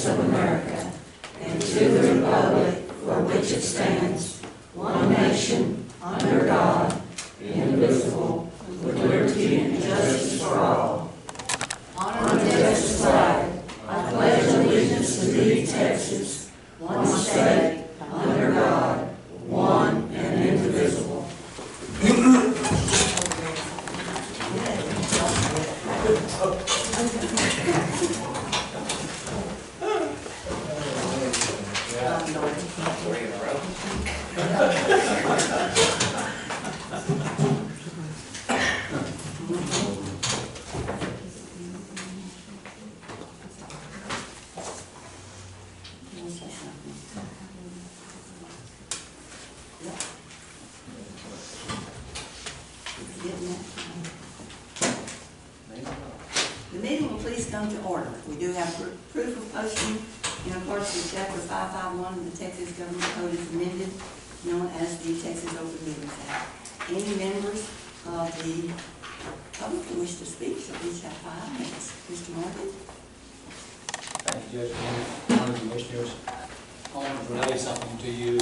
States of America and to the republic for which it stands, one nation, under God, indivisible, with liberty and justice for all. On the Texas flag, I pledge allegiance to thee, Texas, one state, under God, one and indivisible. The meeting will please come to order. We do have proof of posting in accordance with Chapter 551 of the Texas Government Code as amended, known as the Texas Open Meetings Act. Any members of the public who wish to speak shall each have 5 minutes. Mr. Morgan. Thank you, Judge Bennett, County Commissioners. I want to relay something to you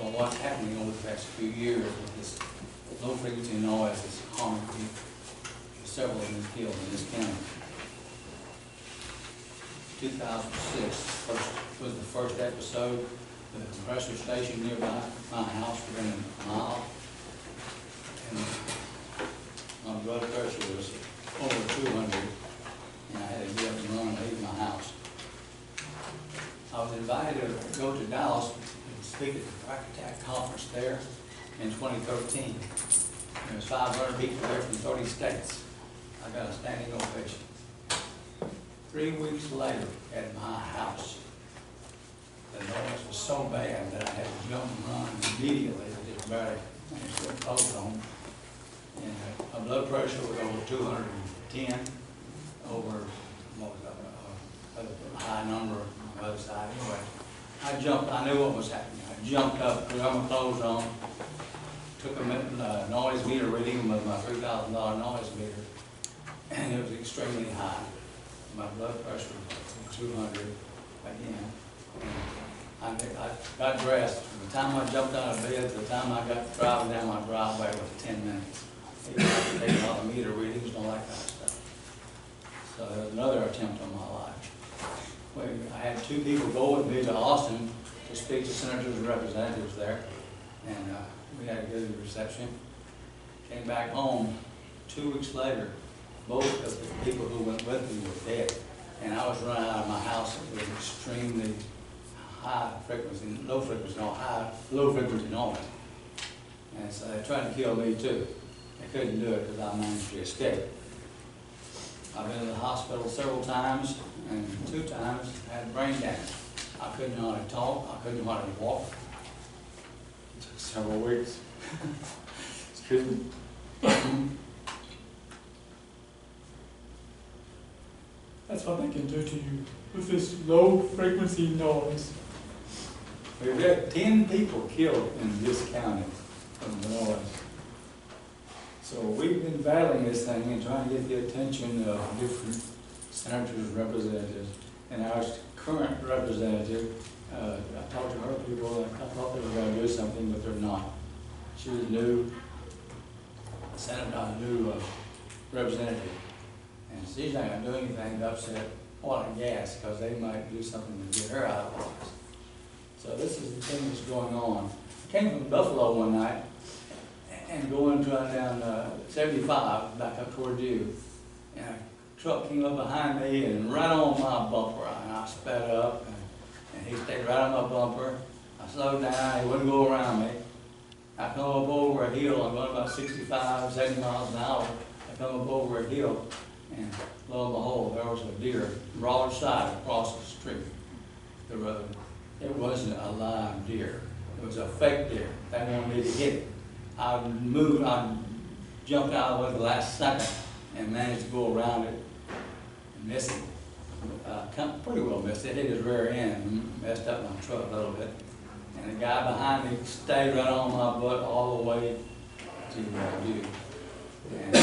on what's happening over the past few years with this low frequency noise that's harming people. Several of them killed in this county. 2006 was the first episode with a compressor station nearby my house within a mile. And my blood pressure was over 200, and I had to get up and run and leave my house. I was invited to go to Dallas and speak at the Crack Attack conference there in 2013. There was 500 people there from 30 states. I got a standing ovation. 3 weeks later, at my house, the noise was so bad that I had to jump and run immediately. I just barely managed to get close home. And my blood pressure was over 210, over what was a high number on the other side. Anyway, I jumped. I knew what was happening. I jumped up, put my clothes on, took a noise meter reading with my $3,000 noise meter, and it was extremely high. My blood pressure was 200 again. And I got dressed. From the time I jumped out of bed to the time I got driving down my driveway was 10 minutes. I had to take a lot of meter readings and all that kind of stuff. So there was another attempt on my life. I had 2 people go with me to Austin to speak to senators and representatives there, and we had a good reception. Came back home 2 weeks later. Both of the people who went with me were dead, and I was running out of my house with extremely high frequency, low frequency noise. And so they tried to kill me too. They couldn't do it because I managed to escape. I've been to the hospital several times, and 2 times I had brain damage. I couldn't hardly talk, I couldn't hardly walk. It took several weeks. Excuse me. That's what they can do to you with this low frequency noise. We've got 10 people killed in this county from the noise. So we've been battling this thing and trying to get the attention of different senators and representatives. And our current representative, I talked to her people, and I thought they were going to do something, but they're not. She was new, new representative. And she's not going to do anything to upset oil and gas because they might do something to get her out of office. So this is the thing that's going on. I came from Buffalo one night and going down 75 back up toward you. And a truck came up behind me and right on my bumper. And I sped up and he stayed right on my bumper. I slowed down, he wouldn't go around me. I come up over a hill, I'm going about 65, 70 miles an hour. I come up over a hill. And lo and behold, there was a deer broadside across the street, the road. It wasn't a live deer. It was a fake deer. They wanted me to hit it. I moved, I jumped out of the way the last second and managed to go around it and miss it. Pretty well missed it. Hit his rear end and messed up my truck a little bit. And the guy behind me stayed right on my butt all the way to you. And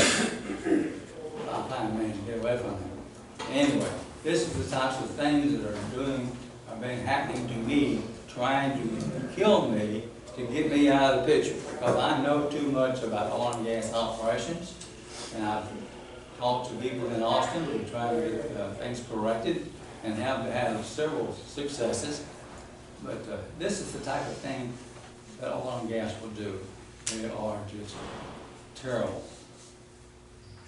I finally managed to get away from him. Anyway, this is the types of things that are been happening to me, trying to kill me, to get me out of the picture, because I know too much about oil and gas operations, and I've talked to people in Austin who try to get things corrected, and have had several successes. But this is the type of thing that oil and gas will do. They are just terrible.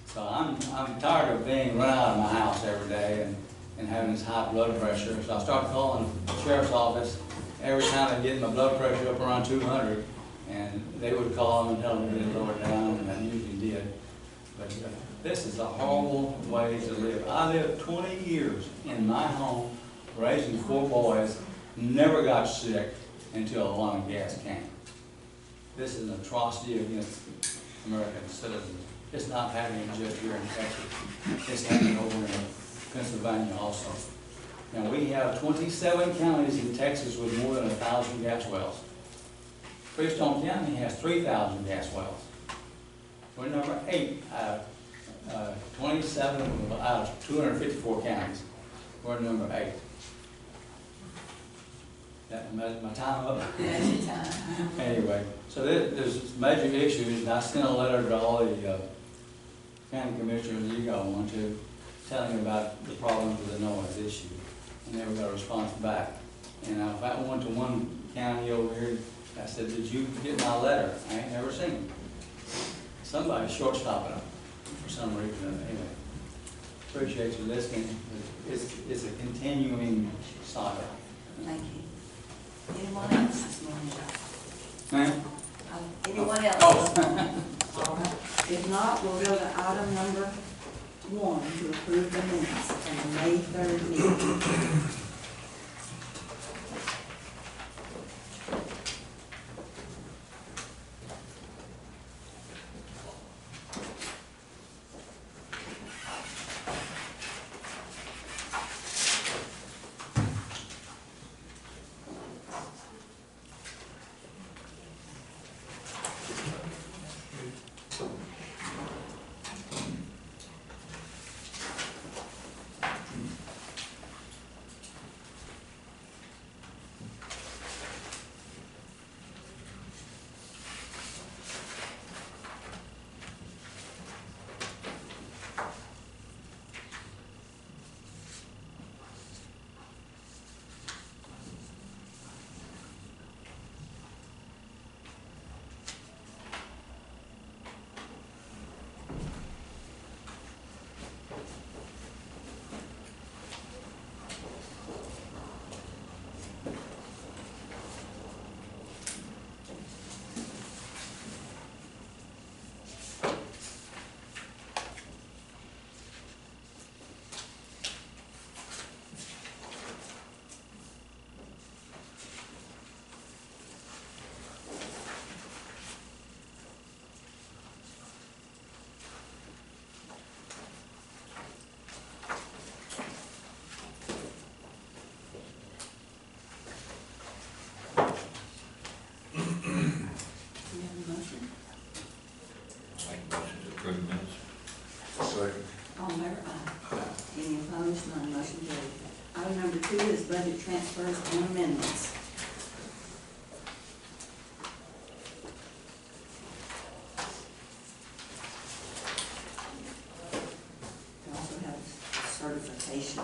So I'm tired of being run out of my house every day and having this high blood pressure. So I started calling the sheriff's office every time I get my blood pressure up around 200, and they would call them and tell them to get it lowered down, and I usually did. But this is a horrible way to live. I lived 20 years in my home, raising 4 boys, never got sick until oil and gas came. This is an atrocity against American citizens. It's not happening just here in Texas. It's happening over in Pennsylvania also. Now, we have 27 counties in Texas with more than 1,000 gas wells. Freestone County has 3,000 gas wells. We're number 8 out of 27 out of 254 counties. We're number 8. That my time up? That's your time. Anyway, so there's major issues, and I sent a letter to all the county commissioners, you got one too, telling about the problems with the noise issue. And they got a response back. And I went to one county over here, I said, did you get my letter? I ain't never seen them. Somebody's short-stopping them for some reason. Anyway, appreciate you listening. It's a continuing saga. Thank you. Anyone else this morning? Ma'am? Anyone else? Oh. All right. If not, we'll go to item number 1 to approve the minutes of the May 3rd meeting. Item number 2 is budget transfers and amendments. We also have certification.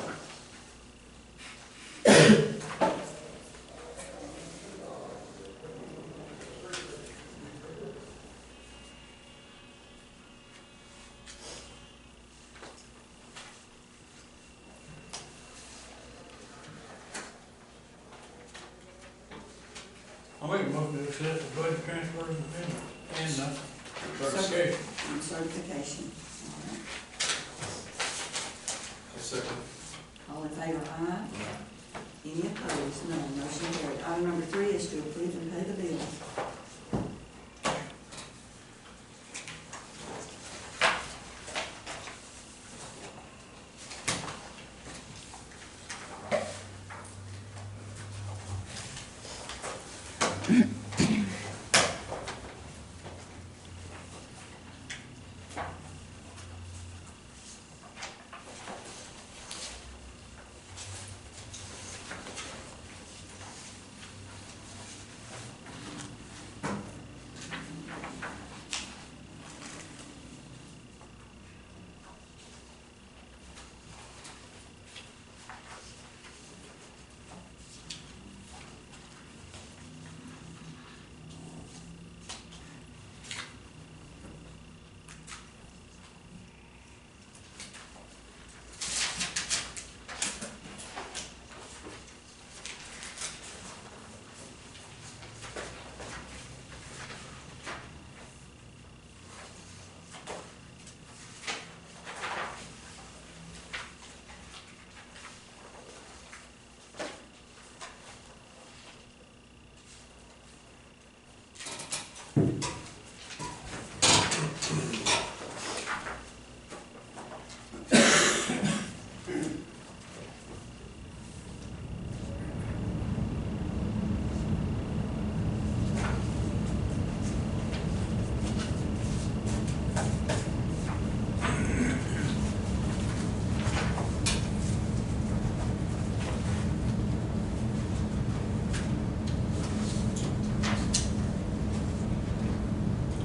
I make a motion to accept the budget transfers and certification. And certification. All right. Second. All in favor, aye. Any opposed? None. Motion carried. Item number 3 is to approve and pay the bills.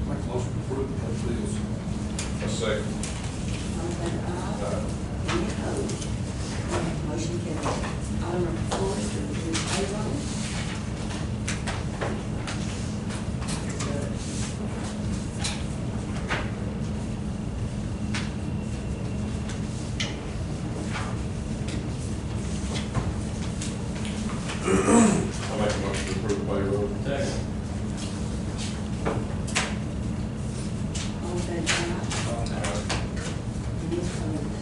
Make a motion to approve those bills. A second. All in favor, aye. Any opposed? Motion carried. Item number 4 is to approve payroll. I make a motion to approve the payroll. Second. All in favor, aye. Any opposed?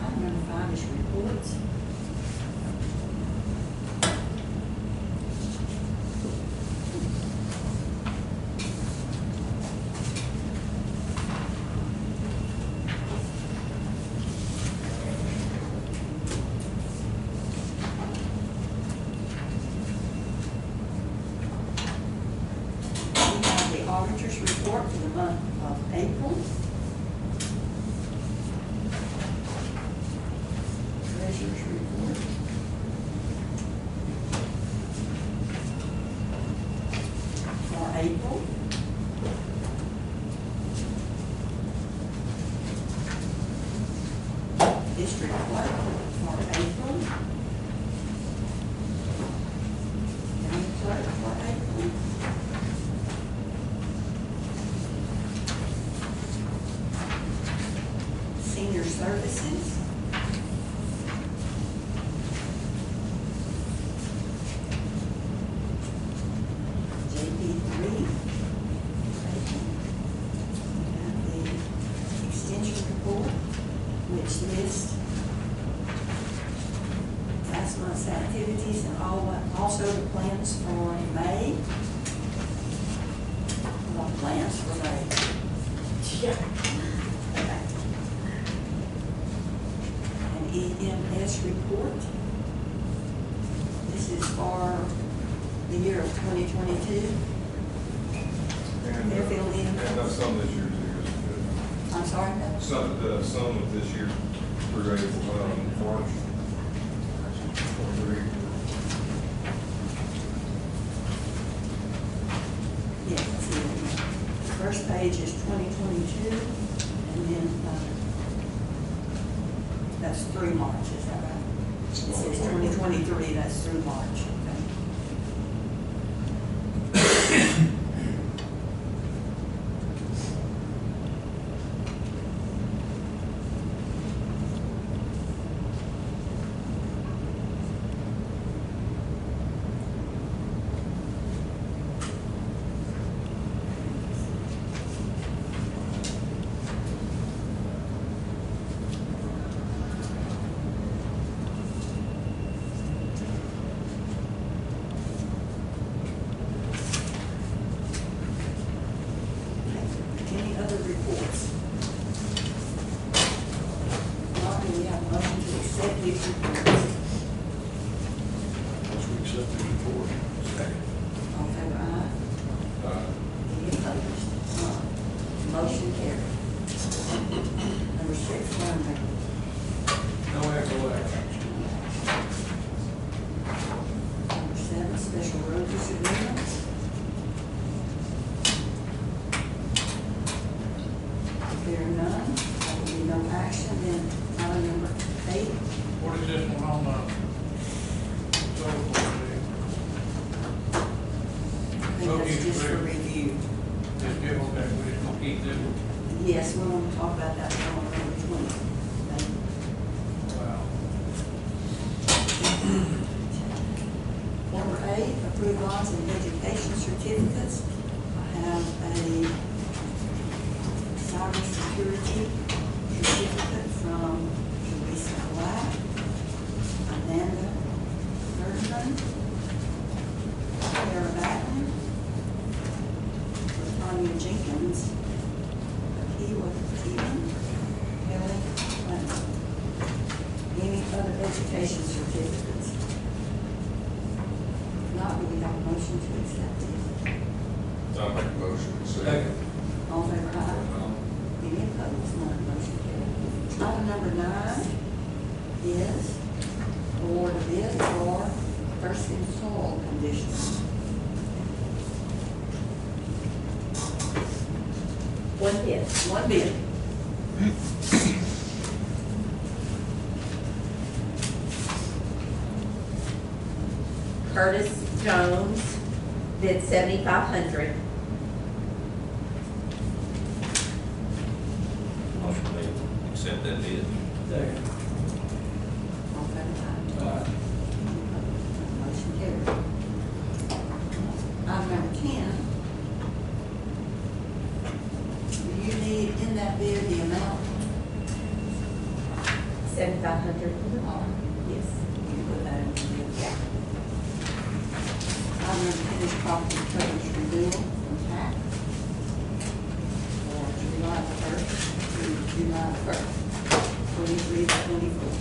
Item number 5 is reports. We have the auditor's report for the month of April. Treasurer's report. For April. District clerk for April. County clerk for April. Senior services. JP3. We have the extension report, which lists last month's activities and also the plans for May. What plans for May? An EMS report. This is for the year of 2022. And, They're filled in. And that's some this year too. I'm sorry? Some of this year through April, March. Yeah, let's see. The first page is 2022, and then, that's through March, is that right? It says 2023, that's through March, okay. gonna That's keep just for it there. review. Just give, okay, we're just gonna keep them. Yes, we're gonna talk about that on November 20th. Wow. Number 8, approve bonds and education certificates. I have a cybersecurity certificate from Teresa Black, Amanda Bergman, Sarah Batten, Tanya Jenkins, Akiwa Stephen, Kelly Clinton. Any other education certificates? If not, do we have a motion to accept these? I'll make a motion. Second. All in favor, aye. Any opposed, none, motion carried. Item number 9 is award a bid for Thurston soil conditions. One bid. Curtis Jones bid $7,500. Motion made, accept that bid. Second. All in favor, aye. Motion carried. Item number 10. Do you need in that bid the amount? 7,500. Yes. You can put that in the bid. Yeah. Item number 10 is property coverage renewal from TAC for July 1st to July 1st, 23 to 24.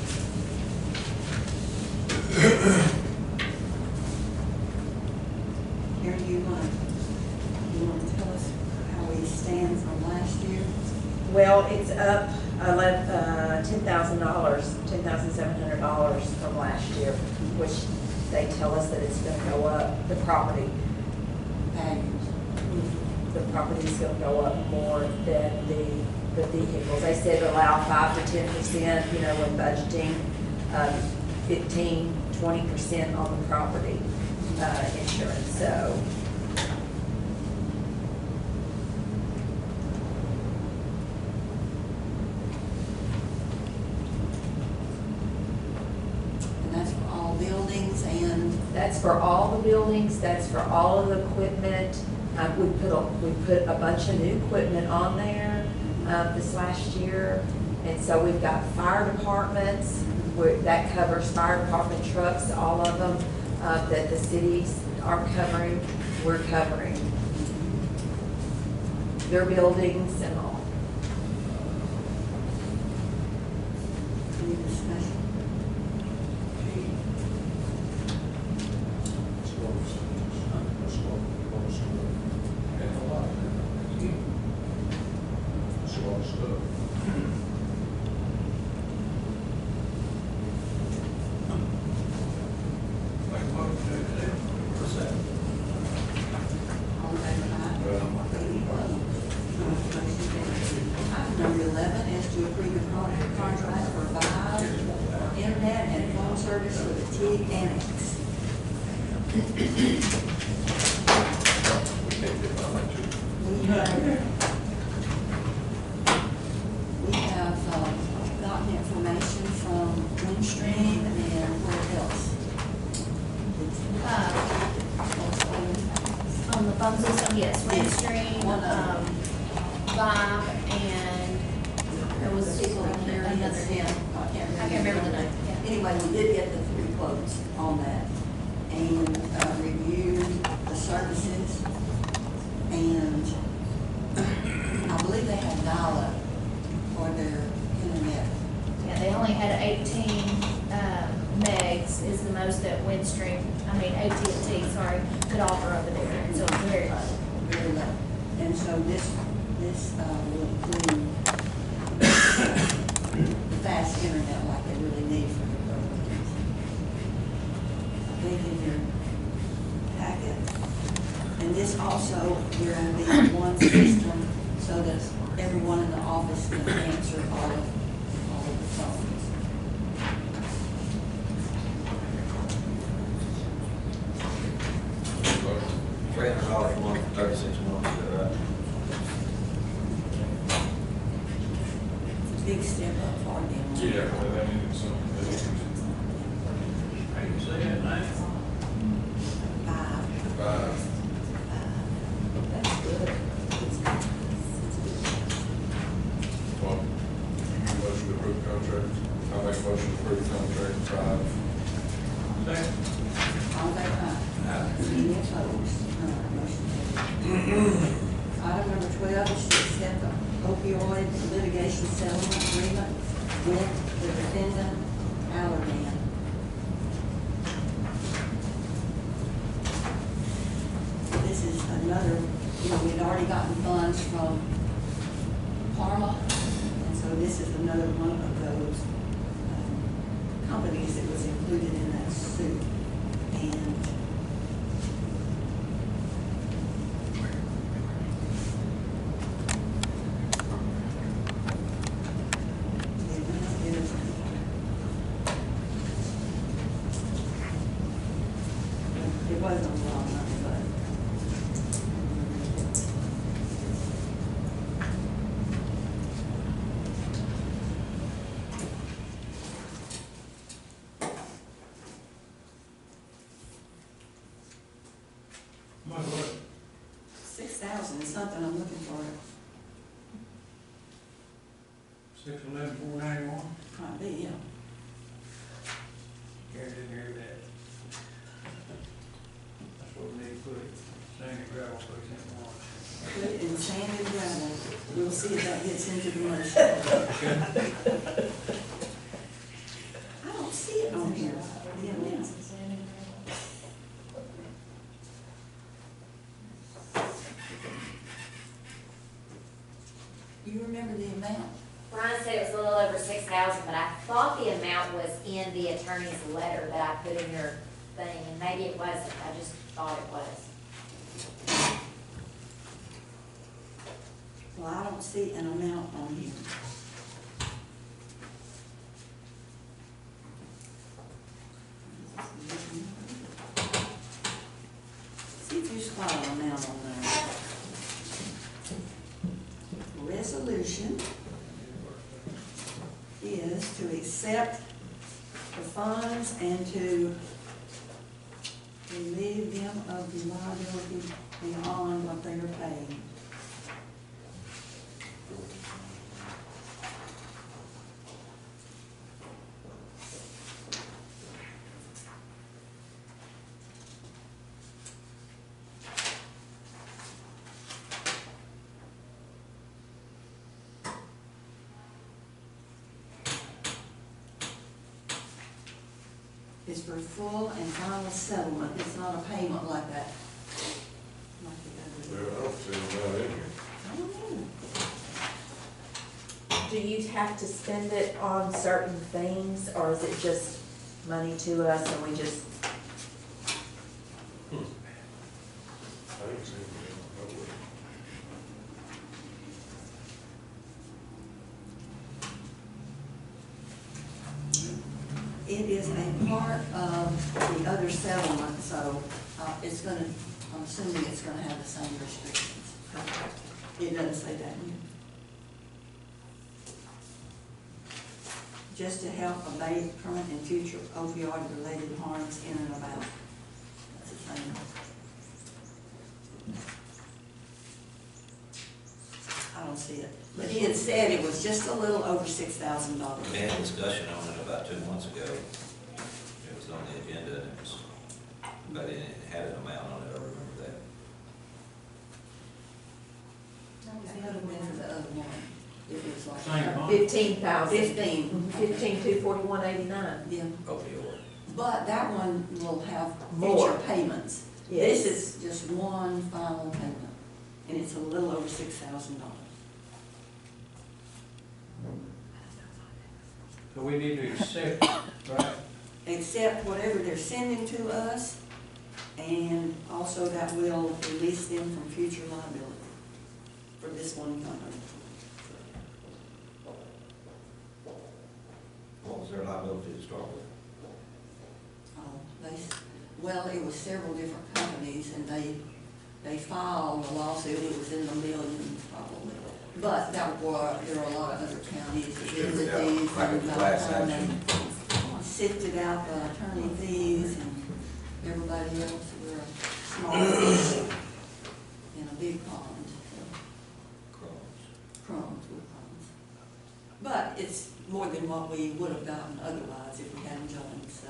Here, do you want to tell us how we stand from last year? Well, it's up $10,000, $10,700 from last year, which they tell us that it's going to go up. The property is going to go up more than the vehicles. They said allow 5 to 10%, when budgeting, 15, 20% on the property insurance. So And that's for all buildings and, that's for all the buildings, that's for all of the equipment. We put a bunch of new equipment on there this last year. And so we've got fire departments, that covers fire department trucks, all of them, that the cities are covering, we're covering. Their buildings and all. any discussion? Make a motion to accept. Second. All in favor, aye. Any opposed? Motion carried. Item number 11 is to approve a contract for Vive internet and phone service for the TIG Annex. We have gotten information from Windstream and where else? On the phone system, yes, Windstream, Vibe, and there was another, I can't remember the name. Yeah. Anyway, we did get the 3 quotes on that and reviewed the services. And I believe they had dial-up for their internet. Yeah, they only had 18 megs is the most that AT&T, sorry, could offer over there, and so it's very low. Very low. And so this will include fast internet like they really need for the programs. I think in your packet. And this also, there will be one system so that everyone in the office can answer all of the phones. $300 a month for 36 months, is that right? Big step up for them. Yeah, that needed something. How you say that name? Five. That's good. Well, motion to approve contract. I'll make a motion to approve contract 5. Second. All in favor? Any opposed? None. Motion carried. Item number 12 is to accept the opioid litigation settlement agreement with the defendant, Allergan. This is another, we'd already gotten funds from Parma, and so this is another one of those companies that was included in that suit. And it wasn't a lot of money, but What? 6,000 is something I'm looking for. 611,491? Might be, yeah. Gary didn't hear that. That's what we need to put it, sand and gravel, so it's in water. Put it in sand and gravel. We'll see if that gets into the motion. I don't see it on here. Yeah, yeah. You remember the amount? Brian said it was a little over 6,000, but I thought the amount was in the attorney's letter that I put in your thing, and maybe it wasn't. I just thought it was. Well, I don't see an amount on here. See if you spot an amount on there. Resolution is to accept the funds and to relieve them of the liability beyond what they are paying. Is for full and final settlement. It's not a payment like that. Like the Well, other. I don't see that in here. I don't know. Do you have to spend it on certain things, or is it just money to us and we just, I didn't see it. Nowhere. It is a part of the other settlement, so it's gonna, I'm assuming it's gonna have the same restrictions. It doesn't say that in here. Just to help abate current and future opioid-related harms in and about. That's the thing. I don't see it. But he had said it was just a little over $6,000. We had a discussion on it about 2 months ago. It was on the agenda, and it was, but it had an amount on it, I remember that. That would have been for the other one. It was like Same one. 15,000? 15. 15,241.89. Yeah, Opioid. but that one will have More. future payments. Yes. This is just one final payment, and it's a little over $6,000. So we need to accept, right? Except whatever they're sending to us, and also that will release them from future liability for this one company. What was their liability to start with? Well, it was several different companies, and they they filed a lawsuit, it was in the millions probably. But there were a lot of other counties that did these, Like a and by class the time action. they sifted out the attorney fees and everybody else, were a small fish in a big pond, so crumbs with crumbs. But it's more than what we would have gotten otherwise if we hadn't joined, so.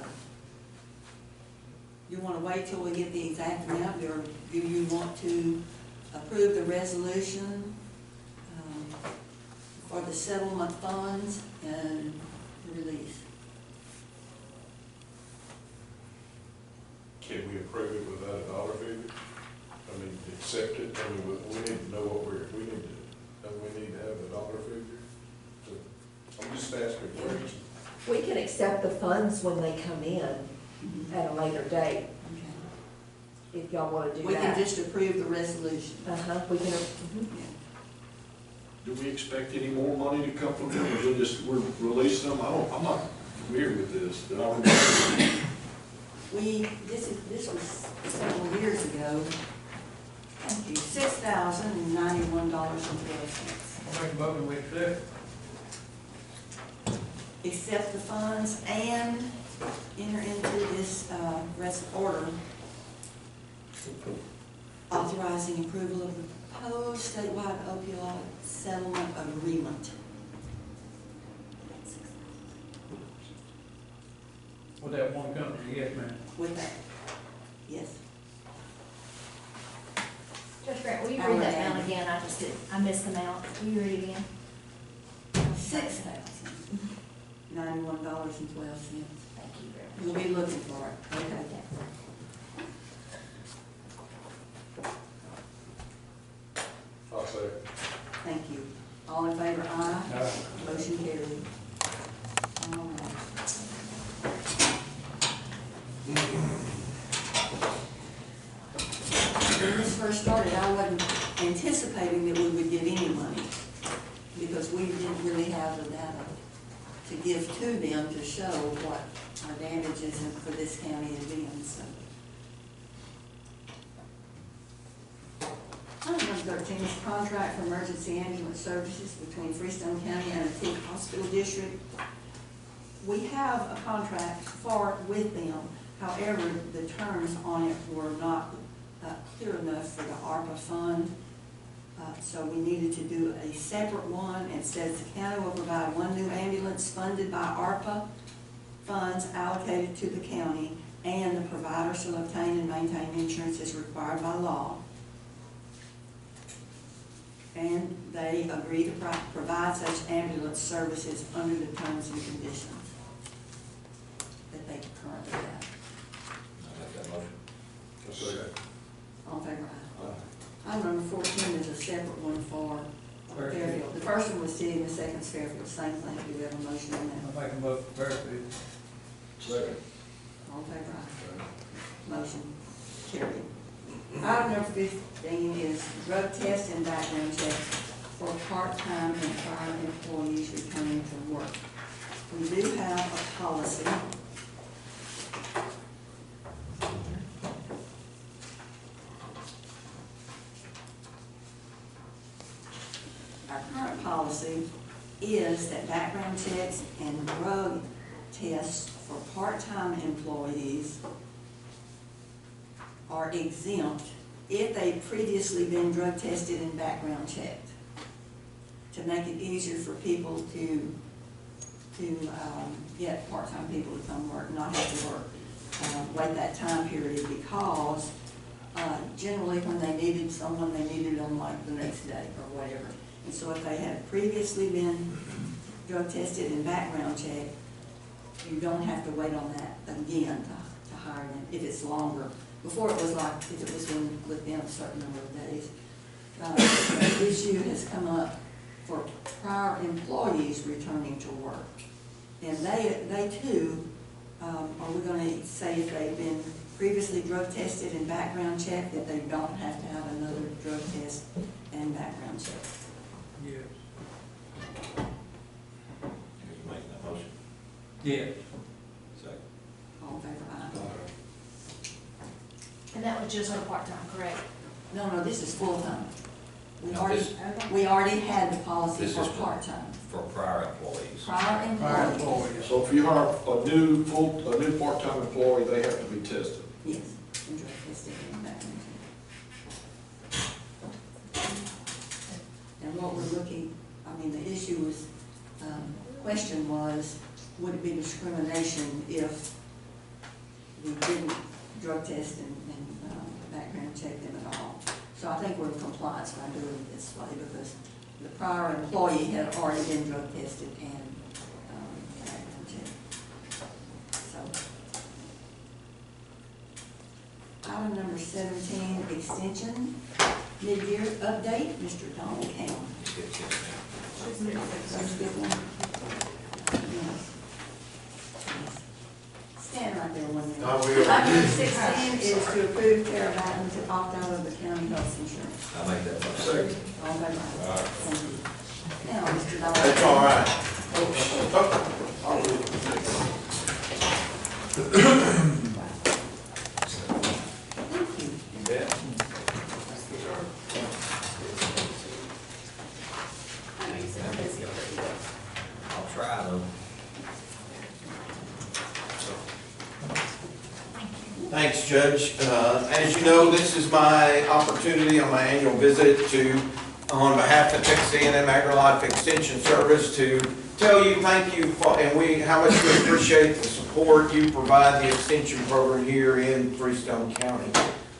You want to wait till we get the exact amount, or do you want to approve the resolution for the settlement funds and the release? Can we approve it without a dollar figure? I mean, accept it, I mean, we need to know what we need to have a dollar figure. So, I'm just asking a question. We can accept the funds when they come in at a later date, Okay. if y'all wanna do We can that. just approve the resolution. We can, Yeah. Do we expect any more money to come from them, or we're releasing them? I'm not familiar with this. Do I remember? This was several years ago. Thank you, $6,091.12. I'll make a motion, we accept. Accept the funds and enter into this order authorizing approval of the proposed statewide opioid settlement agreement. With that one company, yes, ma'am. With that, yes. Judge Grant, will you read that amount again? I missed the amount. Will you read it again? $6,091.12. Thank you very much. You'll be looking for it, okay. I'll say it. Thank you. All in favor, aye? Motion carried. All right. When this first started, I wasn't anticipating that we would get any money, because we didn't really have the data to give to them to show what our damages for this county have been, so. Item number 13 is contract for emergency ambulance services between Freestone County and the Teague Hospital District. We have a contract with them, however, the terms on it were not clear enough for the ARPA fund. So we needed to do a separate one. It says the county will provide one new ambulance funded by ARPA funds allocated to the county, and the provider shall obtain and maintain insurance as required by law. And they agree to provide such ambulance services under the terms and conditions that they currently have. I make that motion. I'll say that. All in favor, aye. Item number 14 is a separate one for Fairfield. The first one was City and the second is Fairfield, same thing. Do we have a motion on that? I'll make a motion, Fairfield. Second. All in favor, aye. Motion carried. Item number 15 is drug test and background check for part-time and prior employees returning to work. We do have a policy. Our current policy is that background checks and drug tests for part-time employees are exempt if they've previously been drug tested and background checked, to make it easier for people to get part-time people to come work, not have to work, wait that time period, because generally when they needed someone, they needed them like the next day or whatever. And so if they had previously been drug tested and background checked, you don't have to wait on that again to hire them if it's longer. Before it was like, if it was within a certain number of days. The issue has come up for prior employees returning to work. And they too, are we gonna say if they've been previously drug tested and background checked, that they don't have to have another drug test and background check? Yes. You make that motion. Yes. Second. All in favor, aye. And that was just for part-time, correct? No, this is full-time. No, We already had the policy This for is for- part-time. For prior employees. Prior Prior employees. employees. So if you hire a new part-time employee, they have to be tested. Yes, and drug tested and background check. And what we're looking, I mean, the issue was, question was, would it be discrimination if we didn't drug test and background check them at all? So I think we're in compliance by doing it this way because the prior employee had already been drug tested and background checked. So. Item number 17, extension, mid-year update, Mr. Donald Campbell. First good one. Yes. Stand right there one minute. I will. Item number 16 is to approve Tara Biden to opt out of the county health insurance. I make that motion. Second. All by Ryan. Thank you. Now, Mr. Donald. That's all right. Thank you. You bet. I'll try though. Thanks, Judge. As you know, this is my opportunity on my annual visit to, on behalf of Texas A&M AgriLife Extension Service, to tell you thank you for, and how much we appreciate the support you provide the extension program here in Freestone County.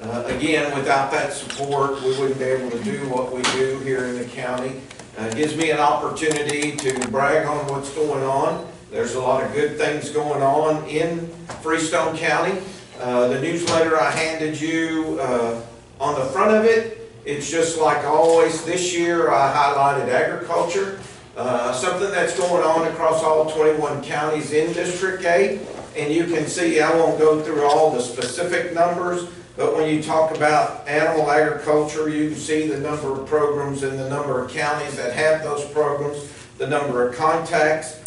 Again, without that support, we wouldn't be able to do what we do here in the county. It gives me an opportunity to brag on what's going on. There's a lot of good things going on in Freestone County. The newsletter I handed you, on the front of it, it's just like always. This year I highlighted agriculture, something that's going on across all 21 counties in District 8. And you can see, I won't go through all the specific numbers, but when you talk about animal agriculture, you can see the number of programs and the number of counties that have those programs, the number of contacts.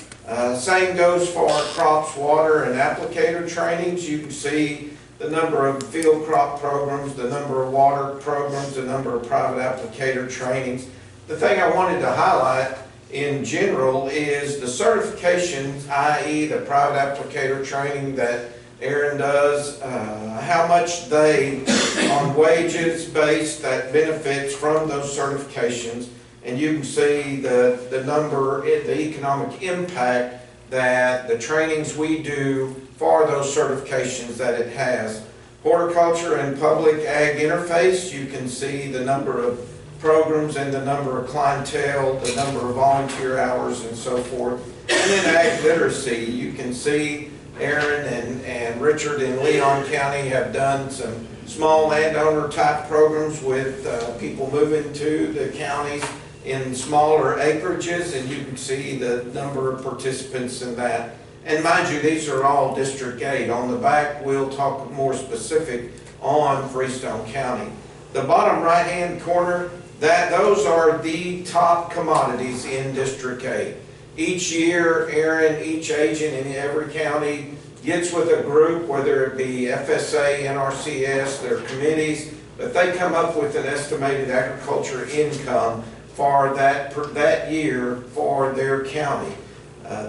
Same goes for crops, water, and applicator trainings. You can see the number of field crop programs, the number of water programs, the number of private applicator trainings. The thing I wanted to highlight in general is the certifications, i.e. the private applicator training that Aaron does, how much they, on wages based, that benefits from those certifications. And you can see the number, the economic impact that the trainings we do for those certifications that it has. Horticulture and public ag interface, you can see the number of programs and the number of clientele, the number of volunteer hours and so forth. And then ag literacy, you can see Aaron and Richard in Leon County have done some small landowner type programs with people moving to the counties in smaller acreages, and you can see the number of participants in that. And mind you, these are all District 8. On the back, we'll talk more specific on Freestone County. The bottom right-hand corner, those are the top commodities in District 8. Each year, Aaron, each agent in every county gets with a group, whether it be FSA, NRCS, their committees, but they come up with an estimated agriculture income for that year for their county.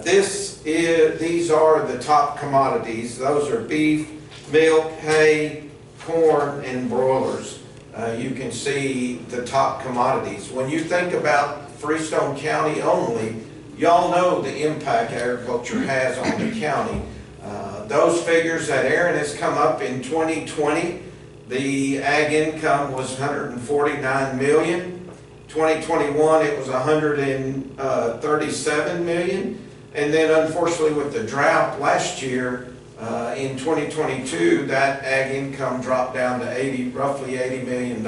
These are the top commodities. Those are beef, milk, hay, corn, and broilers. You can see the top commodities. When you think about Freestone County only, y'all know the impact agriculture has on the county. Those figures that Aaron has come up in 2020, the ag income was $149 million. 2021, it was $137 million. And then unfortunately with the drought last year, in 2022, that ag income dropped down to roughly $80 million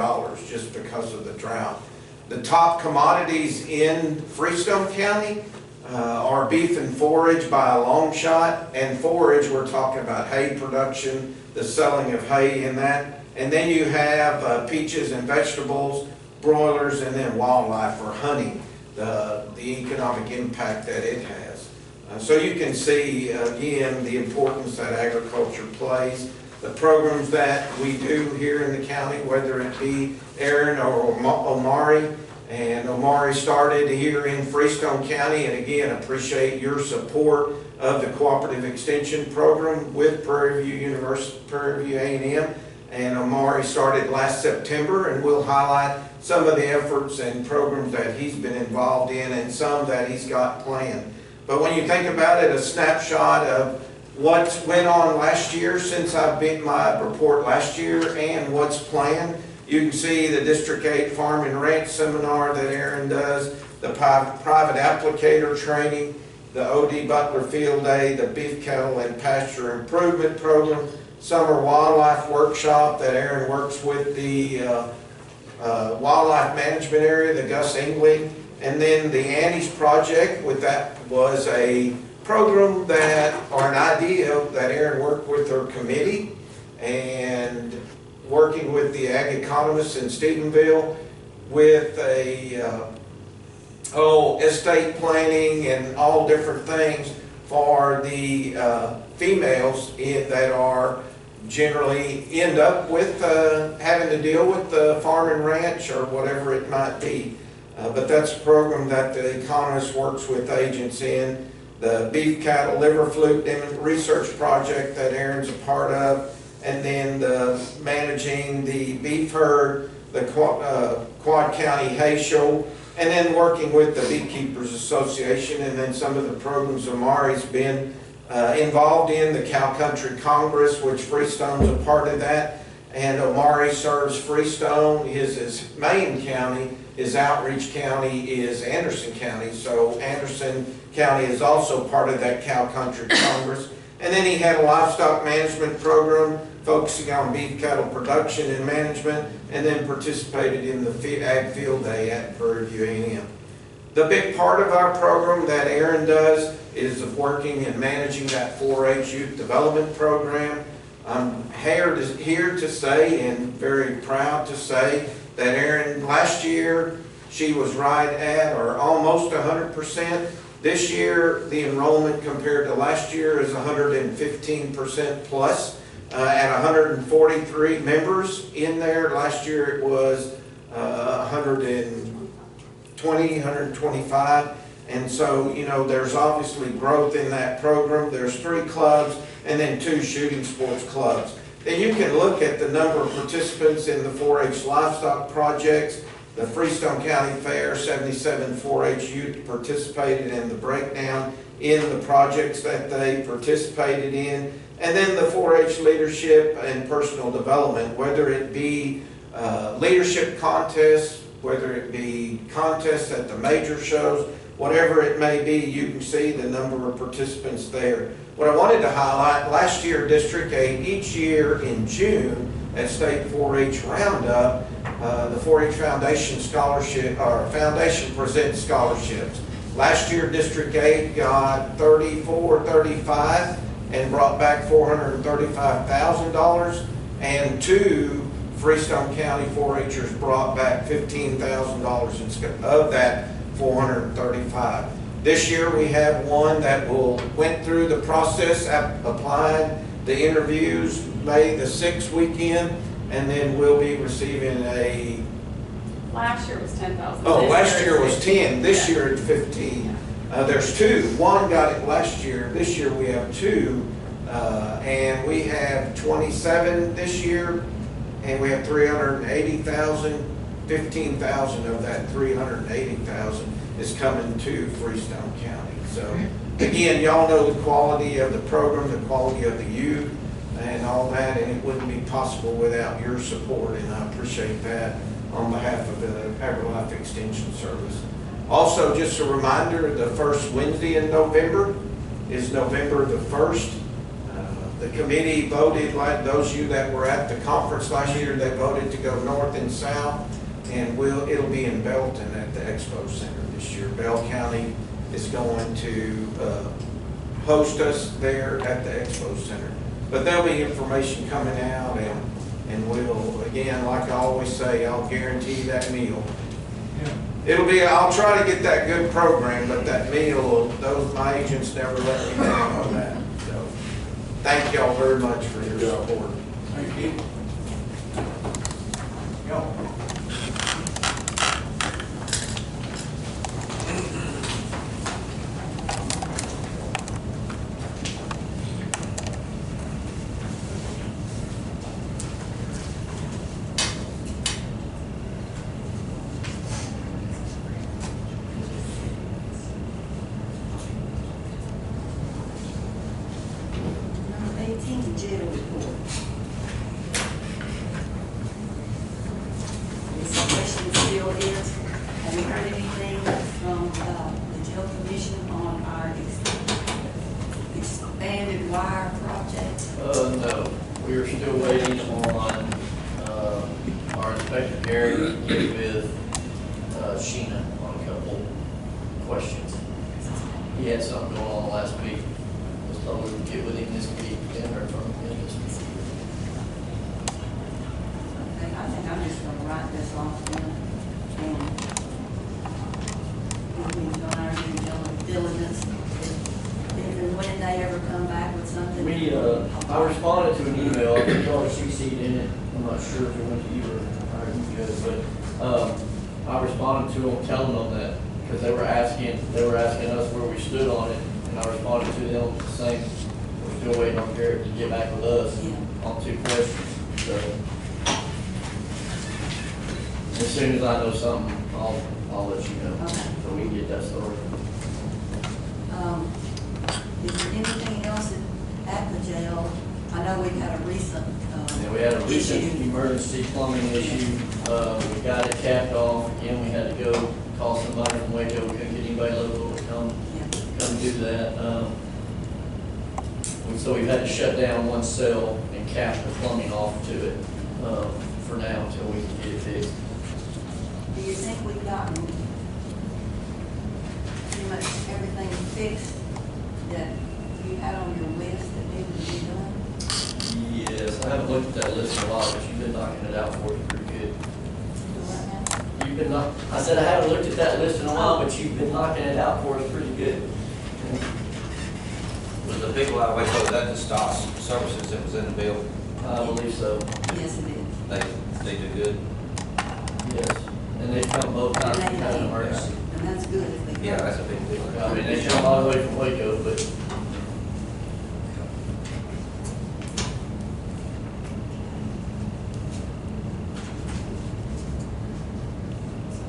just because of the drought. The top commodities in Freestone County are beef and forage by a long shot. And forage, we're talking about hay production, the selling of hay in that. And then you have peaches and vegetables, broilers, and then wildlife or honey, the economic impact that it has. So you can see, again, the importance that agriculture plays. The programs that we do here in the county, whether it be Aaron Omari. And Omari started here in Freestone County, and again, appreciate your support of the Cooperative Extension Program with Prairie View University, Prairie View A&M. And Omari started last September, and we'll highlight some of the efforts and programs that he's been involved in and some that he's got planned. But when you think about it, a snapshot of what went on last year since I've been my report last year and what's planned. You can see the District 8 Farm and Ranch Seminar that Aaron does, the private applicator training, the O.D. Butler Field Day, the Beef Cattle and Pasture Improvement Program, Summer Wildlife Workshop that Aaron works with the Wildlife Management Area, the Gus Engling, and then the Annie's Project, with that was a program that, or an idea that Aaron worked with her committee and working with the ag economists in Stephenville with a estate planning and all different things for the females that are generally end up with having to deal with the farm and ranch or whatever it might be. But that's a program that the economist works with agents in. The beef cattle liver fluke research project that Aaron's a part of, and then the managing the beef herd, the Quad County hay show, and then working with the Beekeepers Association, and then some of the programs Omari's been involved in, the Cow Country Congress, which Freestone's a part of that, and Omari serves Freestone. His main county, his outreach county is Anderson County, so Anderson County is also part of that Cow Country Congress. And then he had a livestock management program focusing on beef cattle production and management, and then participated in the Ag Field Day at Prairie View A&M. The big part of our program that Aaron does is working and managing that 4-H youth development program. I'm here to say, and very proud to say, that Aaron, last year, she was right at or almost 100%. This year, the enrollment compared to last year is 115% plus. At 143 members in there. Last year it was 120, 125. And so, you know, there's obviously growth in that program. There's 3 clubs and then 2 shooting sports clubs. Then you can look at the number of participants in the 4-H livestock projects. The Freestone County Fair, 77 4-H youth participated in the breakdown in the projects that they participated in. And then the 4-H leadership and personal development, whether it be leadership contests, whether it be contests at the major shows, whatever it may be, you can see the number of participants there. What I wanted to highlight, last year District 8, each year in June at State 4-H Roundup, the 4-H Foundation Scholarship, or Foundation presents scholarships. Last year District 8 got 34, 35, and brought back $435,000, and 2 Freestone County 4-Hers brought back $15,000 of that 435. This year we have one that went through the process, applied the interviews May the 6th weekend, and then we'll be receiving a. Last year was 10,000. Oh, last year was 10. This year it's 15. There's 2. One got it last year. This year we have 2, and we have 27 this year, and we have 380,000. 15,000 of that 380,000 is coming to Freestone County. So again, y'all know the quality of the program, the quality of the youth, and all that, and it wouldn't be possible without your support, and I appreciate that on behalf of the AgriLife Extension Service. Also, just a reminder, the first Wednesday in November is November the 1st. The committee voted, like those of you that were at the conference last year, they voted to go north and south, and it'll be in Belton at the Expo Center this year. Bell County is going to host us there at the Expo Center. But there'll be information coming out, and we'll, again, like I always say, I'll guarantee that meal. I'll try to get that good program, but that meal, my agents never let me down on that. So, thank y'all very much for your support. Thank you. Y'all. had something going on last week. Was told we would get with him this week, and heard from him this week. Okay, I think I'm just gonna write this off then, and we've done our due diligence. If and when they ever come back with something. We, I responded to an email, I think y'all are CC'd in it, I'm not sure if it went to you or you guys, but, I responded to them, telling them that, because they were asking us where we stood on it, and I responded to them the same, we're still waiting on Garrett to get back with us Yeah. on 2 questions, so. As soon as I know something, I'll let you know, Okay. so we can get that started. Is there anything else at the jail? I know we've had a recent, Yeah, we had a recent issue. emergency plumbing issue, we got it capped off, again, we had to go call somebody from Waco, we couldn't get anybody local to come do that. So we've had to shut down one cell and cap the plumbing off to it, for now until we can get it fixed. Do you think we've gotten pretty much everything fixed that you had on your list that needed to be done? Yes, I haven't looked at that list in a while, but you've been knocking it out for us pretty good. You've been I said I haven't looked at that list in a while, but you've been knocking it out for us pretty good. Was the people out of Waco, was that the stock services that was in the bill? I believe so, Yes, it is. They do good? yes. And they come both times, And kind of emergency. that's good if they. Yeah, that's a big deal. I mean, they come all the way from Waco, but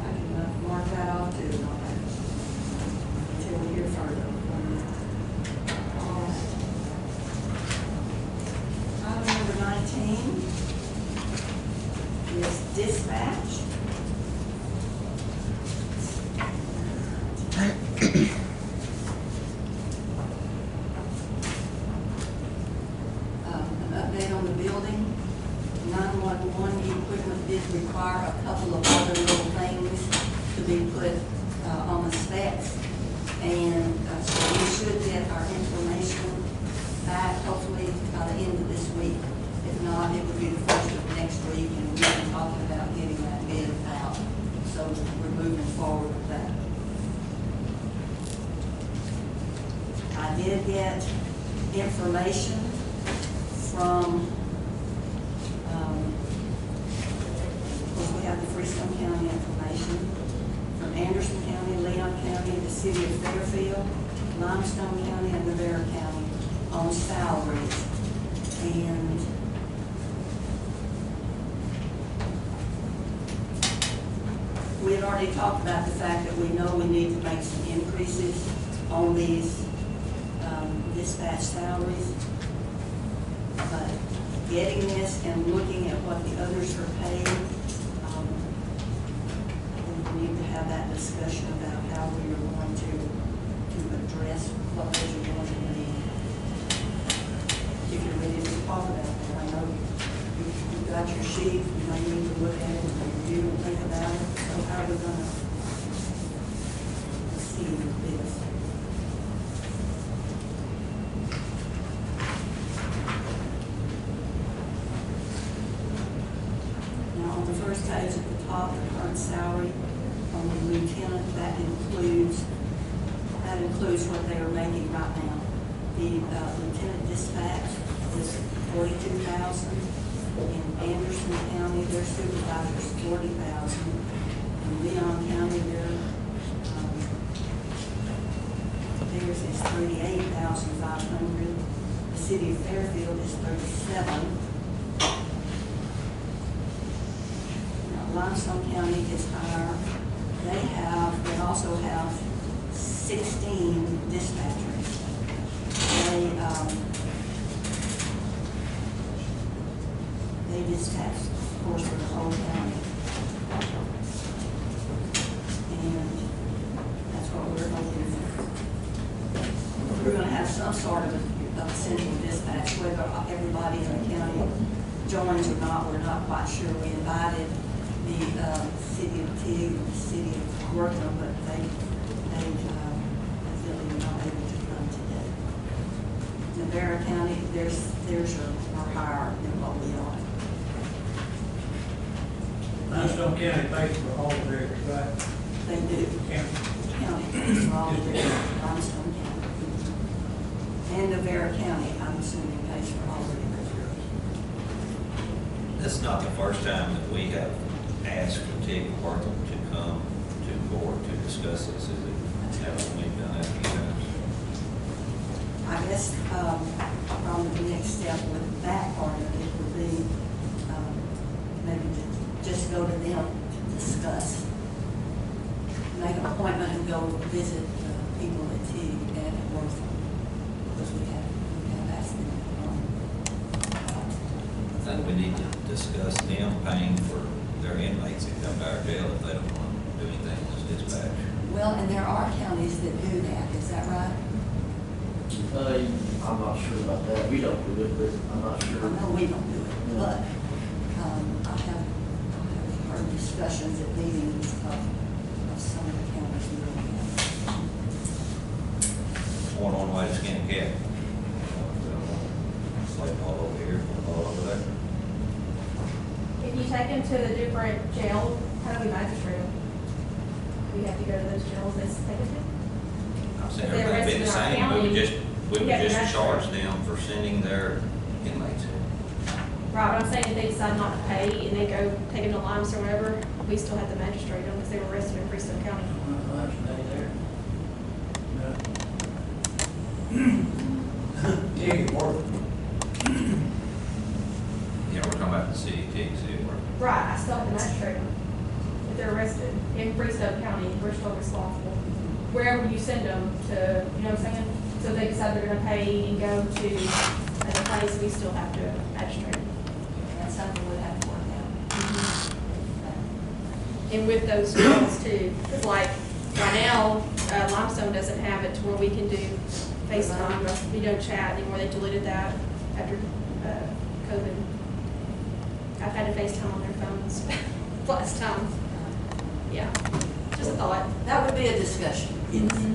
I can mark that off too, until we hear further. All right. Item number 19 is dispatch. An update on the building. 911 equipment did require a couple of other little things to be put on the specs. And so we should get our information back hopefully by the end of this week. If not, it would be the first of next week, and we've been talking about getting that bid out. So we're moving forward with that. I did get information from, of course, we have the Freestone County information, from Anderson County, Leon County, the city of Fairfield, Limestone County, and Rivera County on salaries. And we had already talked about the fact that we know we need to make some increases on these dispatch salaries. But getting this and looking at what the others are paying, we need to have that discussion about how we are going to address what those are going to be. If you're ready to talk about that, I know you've got your sheet, you may need to look at it and review and think about it. So how are we going to see this? Now, on the first page at the top, the current salary on the lieutenant, that includes what they are making right now. The lieutenant dispatch is $42,000. In Anderson County, their supervisor is $40,000. In Leon County, theirs is $38,500. The city of Fairfield is $37,000. Limestone County is higher. They also have 16 dispatchers. They dispatch, of course, for the whole county. And that's what we're hoping for. We're going to have some sort of central dispatch, whether everybody in the county joins or not, we're not quite sure. We invited the city of Teague, the city of Wortham, but they were not able today. Navarre County, theirs are higher than what we are. Limestone County pays for all of theirs, right? They do. County. County, for all of their Limestone County. And Navarre County, I'm assuming, pays for all of theirs. This is not the first time that we have asked for CommCourt to come to court to discuss this, is it? Haven't we done that a few times? I guess, probably the next step with that part of it would be, maybe to just go to them to discuss. Make an appointment and go visit people at Teague and at Worth, because we have asked them. I think we need to discuss them paying for their inmates that come to our jail if they don't want to do anything with dispatch. Well, and there are counties that do that, is that right? I'm not sure about that. We don't do it, but I'm not I sure. know we don't do it, but I have heard discussions at meetings of some of the counties doing that. One way to skin a cat. Slate all over here, all over there. If you take them to the different jails, how do we magistrate them? We have to go to those jails they take them I'm saying If they're everything be the arrested in our same, we would county, just, we would we have to just register. charge them for sending their inmates. to. Right, but I'm saying if they decide not to pay and they go take them to Limes or whatever, we still have to magistrate them because they were arrested in Freestone County. Last day there. Yeah, work. Yeah, we're talking about the city, city work. Right, I still have to magistrate them if they're arrested in Freestone County. We're still responsible. Wherever you send them to, you know what I'm saying? So if they decide they're gonna pay and go to another place, we still have to magistrate them. That's something we have to work out. And with those jails too, because like right now, Limestone doesn't have it to where we can do FaceTime, we don't chat anymore. They deleted that after COVID. I've had to FaceTime on their phones last time. Yeah, just a thought. That would be a discussion. Yes. Mhm.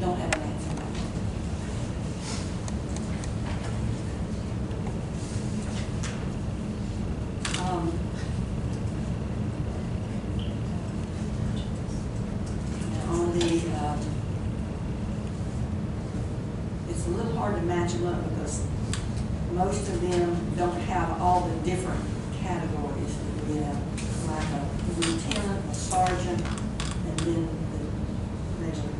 Don't have an answer. On the, it's a little hard to match them up because most of them don't have all the different categories that we have, like a lieutenant, a sergeant, and then the regular.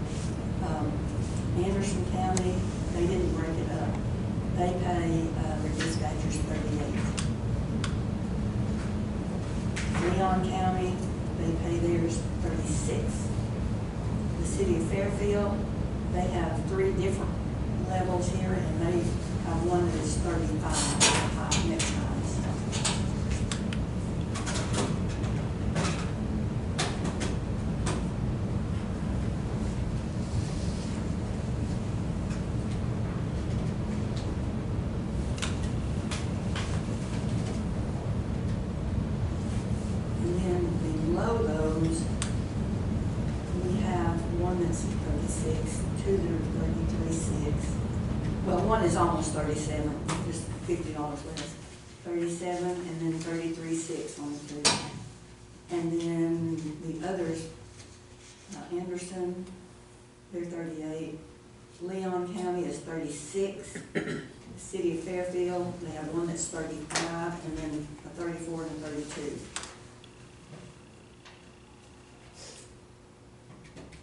Anderson County, they didn't break it up. They pay their dispatchers $38. Leon County, they pay theirs $36. The city of Fairfield, they have 3 different levels here, and they have one that is 35 next time. And then below those, we have one that's 36, 2 that are 33.6. Well, one is almost 37, just $50 less. 37 and then 33.6 on the 2. And then the others, Anderson, they're 38. Leon County is 36. The city of Fairfield, they have one that's 35 and then a 34 and a 32.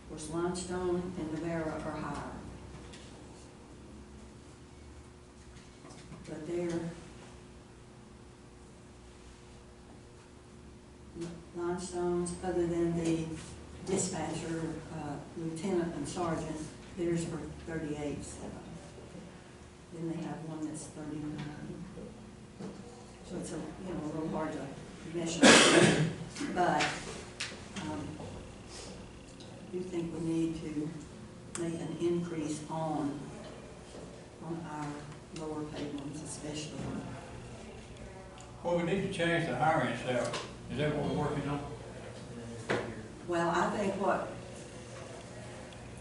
Of course, Limestone and Navarre are higher. But they're, Limestones, other than the dispatcher, lieutenant and sergeant, theirs are 38.7. Then they have one that's 39. So it's a little hard to measure. But, I do think we need to make an increase on our lower paid ones especially. Well, we need to change the hiring salary. Is that what we're working on? Well, I think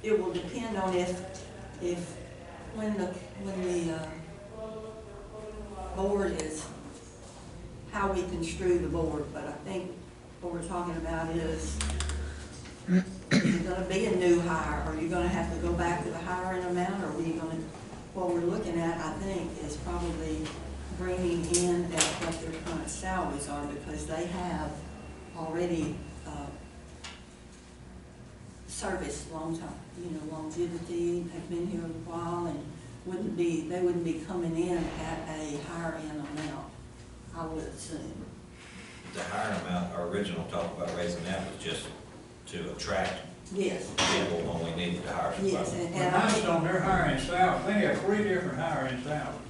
it will depend on if if, when the board is, how we construe the board, but I think what we're talking about is it gonna be a new hire? Are you gonna have to go back to the hiring amount, or are you gonna, what we're looking at, I think, is probably bringing in at what their current salaries are, because they have already, service long time, longevity, have been here a while, and they wouldn't be coming in at a higher end amount, I would assume. The higher amount, our original talk about raising that was just to attract Yes. people when we needed to hire somebody. Yes, When and I think, Limestone, they're hiring salaries, they have 3 different hiring salaries.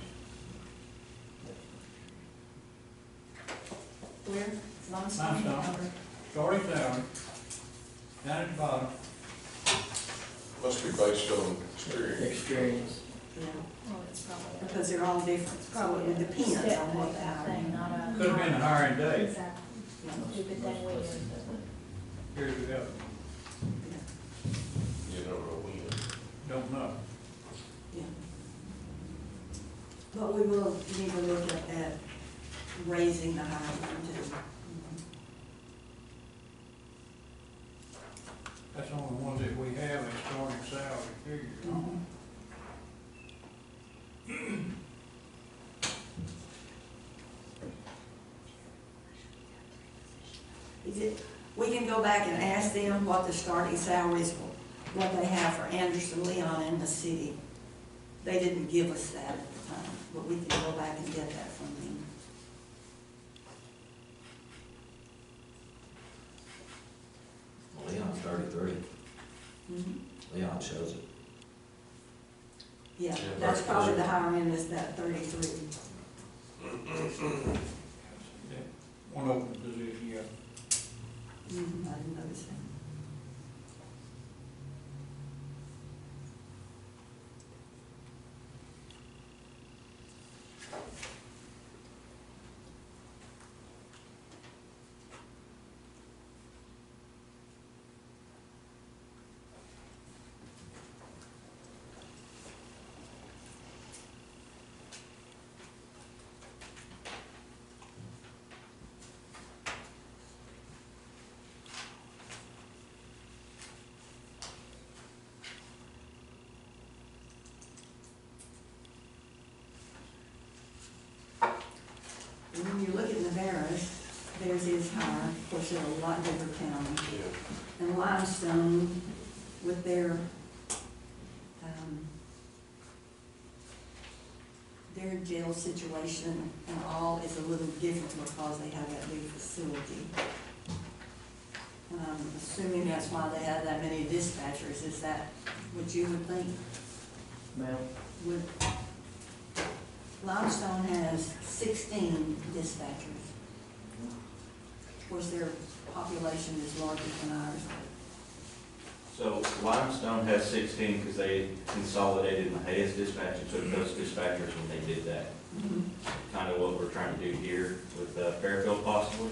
where, Limestone? Limestone. Starting salary, down at the bottom. Must be based on experience. Experience. Yeah, Well, it's probably. because they're all different, so it depends on what the hiring. Could have been the hiring day. Exactly. Stupid thing we do. Years ago. You don't know when. Don't know. Yeah. But we will need to look at raising the hiring too. That's the only one that we have in starting salary figure. Mhm. We can go back and ask them what the starting salaries, what they have for Anderson, Leon, and the city. They didn't give us that at the time, but we can go back and get that from them. Leon's 33. Mhm. Leon shows it. Yeah, Yeah, that's that's probably good. the higher end is that 33. Yeah. One open position, yeah. I didn't notice that. And when you look at Navarre's, theirs is higher, of course, they're a lot bigger county. Yeah. And Limestone, with their jail situation and all is a little different because they have that big facility. And I'm assuming that's why they have that many dispatchers. Is that what you would think? Ma'am? Would, Limestone has 16 dispatchers. Of course, their population is larger than ours. So Limestone has 16 because they consolidated Mahaya's dispatch and took those dispatchers when they did that. Kind of what we're trying to do here with Fairfield possibly.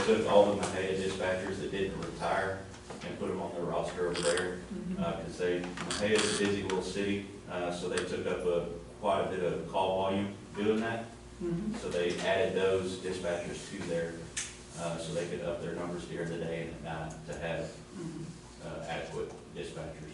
They took all the Mahaya dispatchers that didn't retire and put them on their roster over there. Because Mahaya's a busy little city, so they took up quite a bit of call volume doing that. So they added those dispatchers to there so they could up their numbers during the day and at night to have adequate dispatchers.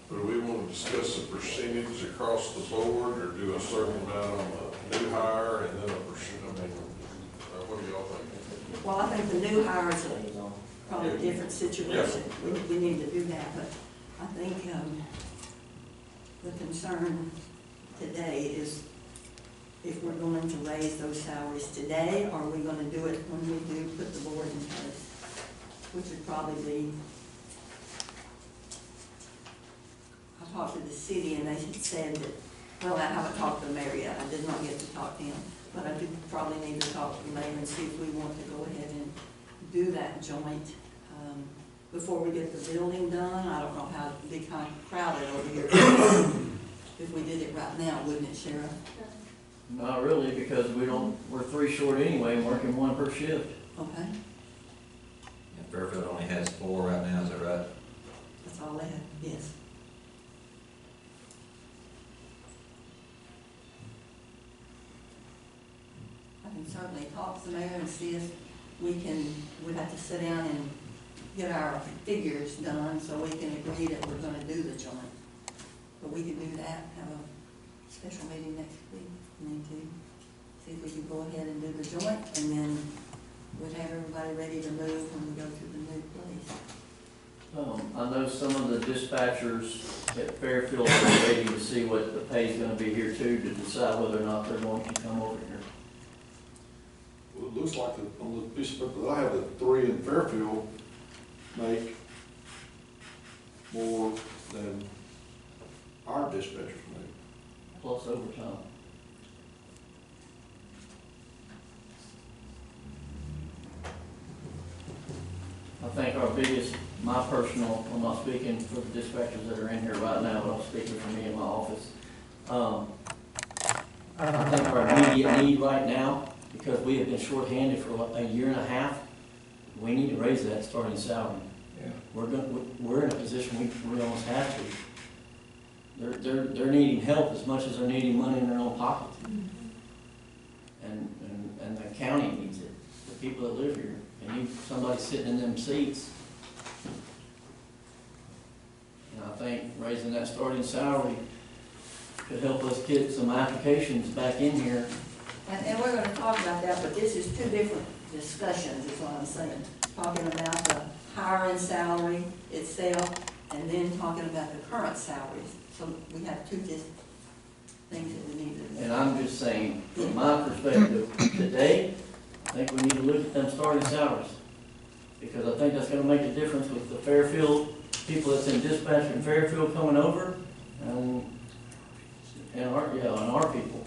Do we want to discuss the percentage across the board, or do a certain amount on the new hire and then a percent, what do y'all think? Well, I think the new hire is probably a different situation. We need to do that, but I think the concern today is if we're going to raise those salaries today, or are we going to do it when we do put the board in place? Which would probably be, I talked to the city and they said that, well, I haven't talked to the mayor yet, I did not get to talk to him, but I do probably need to talk to the mayor and see if we want to go ahead and do that joint before we get the building done. I don't know how, it'd be kind of crowded over here. If we did it right now, wouldn't it, Sheriff? Not really, because we're 3 short anyway, and working 1 per shift. Okay, And Fairfield only has 4 right now, is that right? that's all they have, yes. I can certainly talk to the mayor and see if we'd have to sit down and get our figures done so we can agree that we're gonna do the joint. But we could do that, have a special meeting next week, need to, see if we can go ahead and do the joint, and then we'd have everybody ready to move when we go to the new place. I know some of the dispatchers at Fairfield are waiting to see what the pay's gonna be here too, to decide whether or not they're going to come over here. Well, it looks like on the piece of paper that I have, the 3 in Fairfield make more than our dispatchers make. Plus overtime. I think our biggest, my personal, I'm not speaking for the dispatchers that are in here right now, but I'm speaking for me in my office. I think our immediate need right now, because we have been shorthanded for a year and a half, we need to raise that starting salary. Yeah. We're in a position we almost have to. They're needing help as much as they're needing money in their own pocket. And the county needs it, the people that live here. They need somebody sitting in them seats. And I think raising that starting salary could help us get some applications back in here. And we're gonna talk about that, but this is 2 different discussions, is what I'm saying. Talking about the hiring salary itself, and then talking about the current salaries. So we have 2 different things that we need to do. And I'm just saying, from my perspective, today, I think we need to look at them starting salaries. Because I think that's gonna make a difference with the Fairfield, people that's in dispatch in Fairfield coming over, and our people.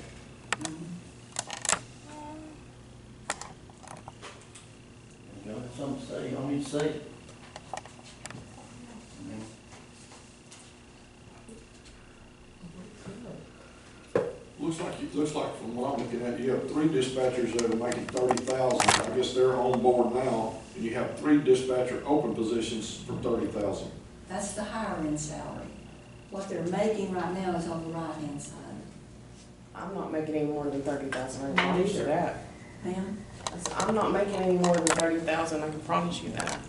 You got something to say, you want me to say it? I mean, Looks like from what I'm looking at, you have 3 dispatchers that are making 30,000. I guess they're on board now, and you have 3 dispatcher open positions for 30,000. That's the hiring salary. What they're making right now is on the right-hand side. I'm not making any more than 30,000, I can promise you that. Ma'am? I'm not making any more than 30,000, I can promise you that.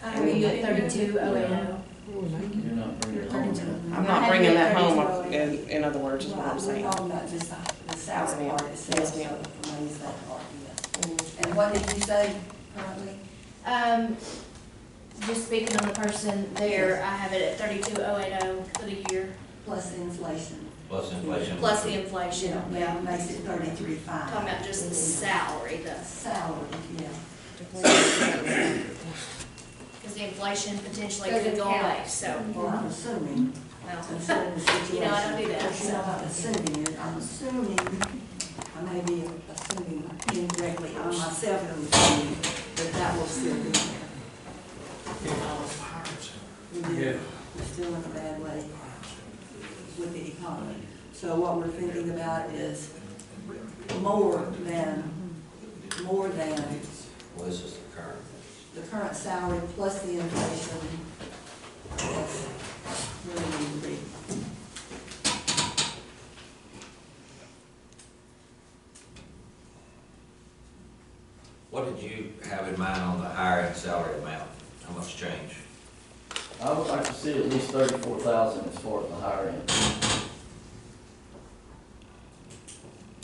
Are you at 32,080? you're not bringing it home. I'm not bringing that home, in other words, is what I'm We're saying. talking about just the salary Yes, part ma'am. itself. Yes, ma'am. So raise that part, yes. And what did you say currently? Just speaking on the person there, I have it at 32,080 for the year, Plus inflation. Plus inflation. plus the inflation, yeah. Makes it 33.5. Talking about just the salary, Salary, yeah. because the inflation potentially Does could it go count? away, so. Well, I'm assuming, Well, considering the situation. You know, I don't do that, Of course, you know, so. I'm assuming it, I'm assuming, I may be assuming incorrectly, I myself am assuming that will still be there. We're still in a bad way with the economy. So what we're thinking about is more than Well, this is the current. the current salary plus the inflation. That's where we need to be. What did you have in mind on the hiring salary amount? How much change? I would like to see at least 34,000 as far as the higher end.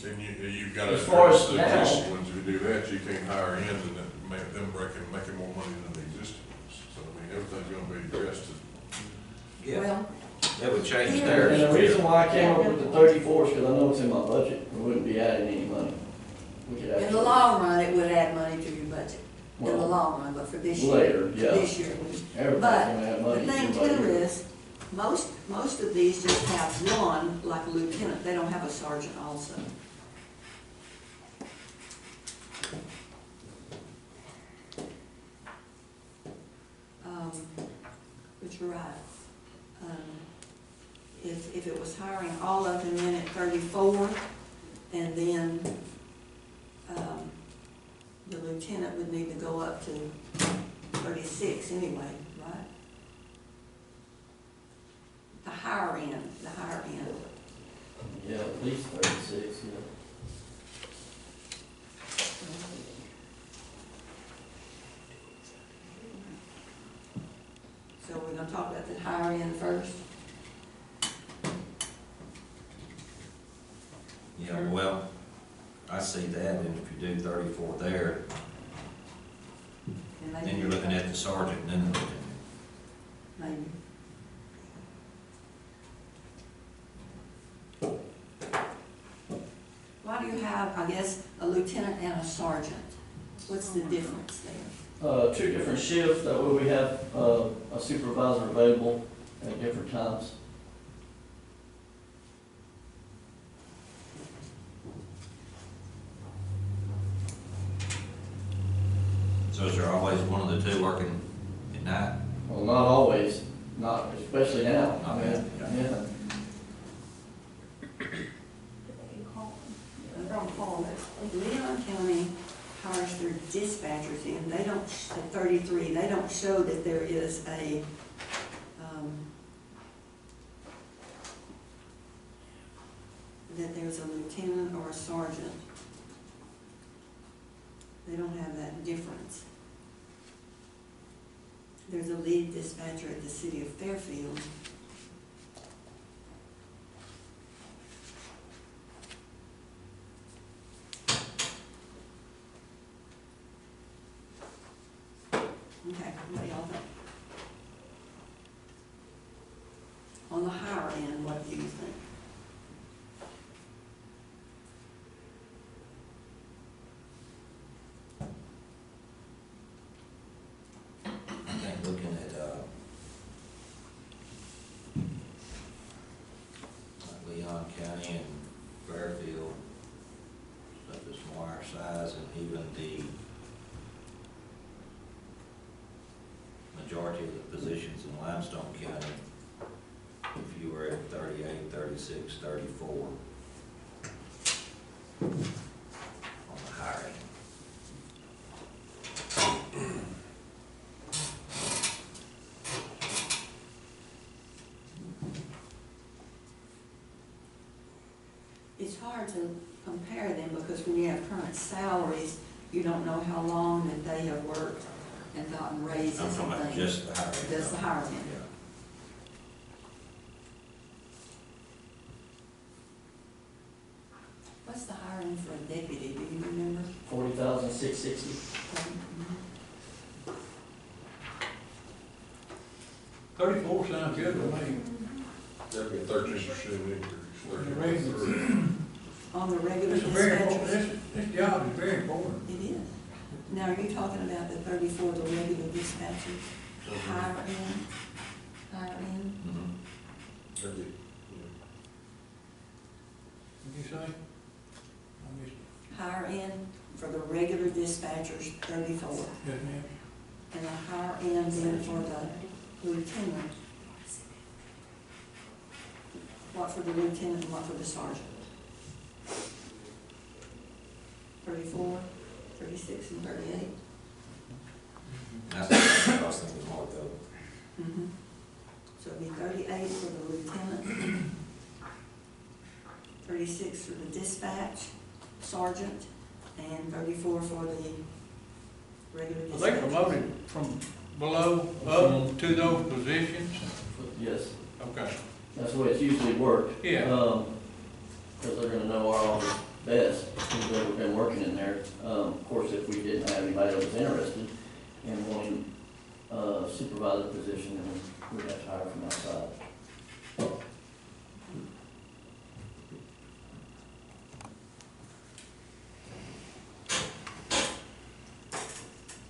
Then you've got to As far address as the now- existing ones. If you do that, you can't hire in and then make them making more money than the existing ones. So, I mean, everything's gonna be addressed. Yeah, Well, that would change Yeah. theirs. And the reason why I came up with the 34 is because I know it's in my budget. We wouldn't be adding any money. We could in the actually- long run, it would add money to your budget, in the Well, long run, but for this year. later, yeah. This year. Everybody's gonna have But money. the thing too is, most of these just have one, like a lieutenant, they don't have a sergeant also. But you're right. If it was hiring all of them in at 34, And then, the lieutenant would need to go up to 36 anyway, right? The higher end. Yeah, at least 36, yeah. So we're gonna talk about the higher end first. Yeah, well, I see that, and if you do 34 there, And then you're looking at the sergeant and then the lieutenant. Maybe. Why do you have, I guess, a lieutenant and a sergeant? What's the difference there? Two different shifts, that way we have, a supervisor available at different times. So is there always one of the two working at night? Well, not always, not, especially now. Not Yeah, bad, yeah. yeah. Leon County hires their dispatchers in, they don't, at 33, they don't show that there is a, that there's a lieutenant or a sergeant. They don't have that difference. There's a lead dispatcher at the city of Fairfield. Okay, what do y'all think? On the higher end, what do you think? I think looking at, like Leon County and Fairfield, stuff is more our size, and even the majority of the positions in Limestone County, if you were at 38, 36, 34 on the higher end. It's hard to compare them because when you have current salaries, you don't know how long that they have worked and gotten raises I'm and talking about things. just the higher end. Just the higher end. Yeah. What's the higher end for a deputy, do you remember? 40,660. Mhm. 34 sounds good to me. That'd be a 13% increase. The regular- 33. On the regular This is very important, dispatchers? this job is very important. It is. Now, are you talking about the 34, the regular dispatchers? Higher end? Higher end? Mhm. That'd be, What'd you say? I missed it. Higher end for the regular dispatchers, 34. Yes, ma'am. And a higher end then for the lieutenant. What for the lieutenant and what for the sergeant? 34, 36, and 38? That's what I was thinking more though. Mm-hmm. So it'd be 38 for the lieutenant, 36 for the dispatch sergeant, and 34 for the regular Are dispatch. they promoted from below up to those positions? Yes, Okay. that's the way it's usually worked. Yeah. Because they're gonna know our office best, who's ever been working in there. Of course, if we didn't have anybody that was interested in wanting a supervisor position, then we'd have to hire from outside.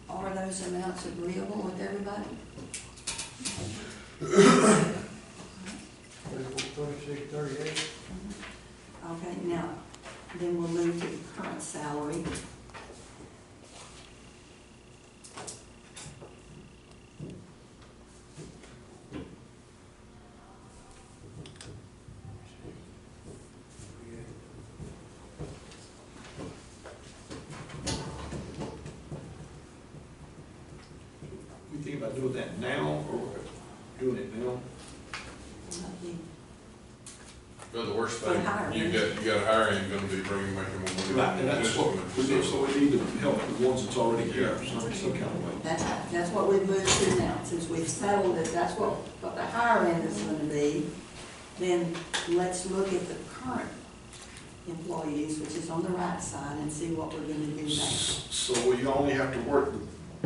Are those amounts agreeable with everybody? 34, 36, 38. Okay, now, then we'll move to the current salary. doing that now, or doing it now? But the worst For thing, hiring. you got hiring, gonna be making more money. Right, and that's what we do, so we need to help the ones that's already here, Yeah. some kind of way. That's what we've moved to now, since we've settled it, that's what the hiring is gonna be. Then let's look at the current employees, which is on the right side, and see what we're gonna do next. So we only have to work,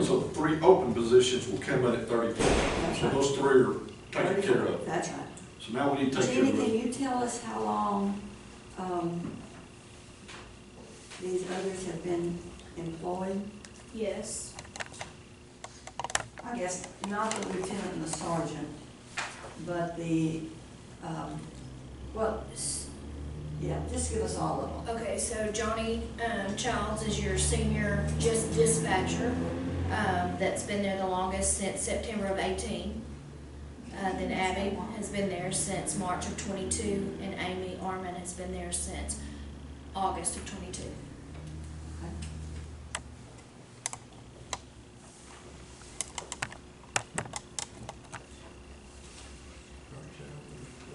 so the 3 open positions will come in at 32. That's So right. those 3 are taken care of. That's right. So now we need to take care Jeannie, of can it. you tell us how long, these others have been employed? Yes. I guess not the lieutenant and the sergeant, but the, yeah, just give us all of them. Okay, so Johnny Childs is your senior just dispatcher, that's been there the longest since September of 18. Then Abby has been there since March of 22, and Amy Arman has been there since August of 22.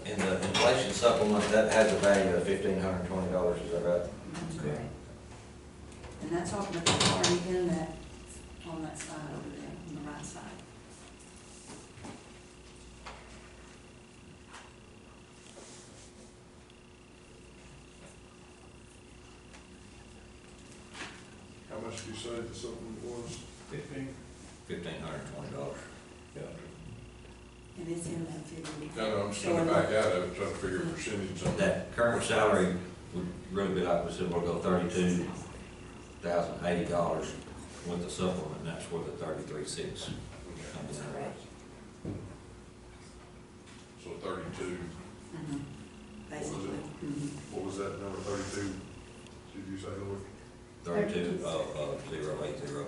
In the inflation supplement, that has a value of $1,520, is that right? That's correct. And that's talking about the party in that, on that side over there, on the right side. How much do you say that something was? $1,520. And it's in that figure. No, I'm just trying to back out of it, trying to figure a percentage on that. That current salary would really be like we said, we'll go $32,080 with the supplement, and that's where the 33,600 comes in. So 32, Mhm. Basically. Mhm. what was that number, 32? Did you say, Lord? 32,080.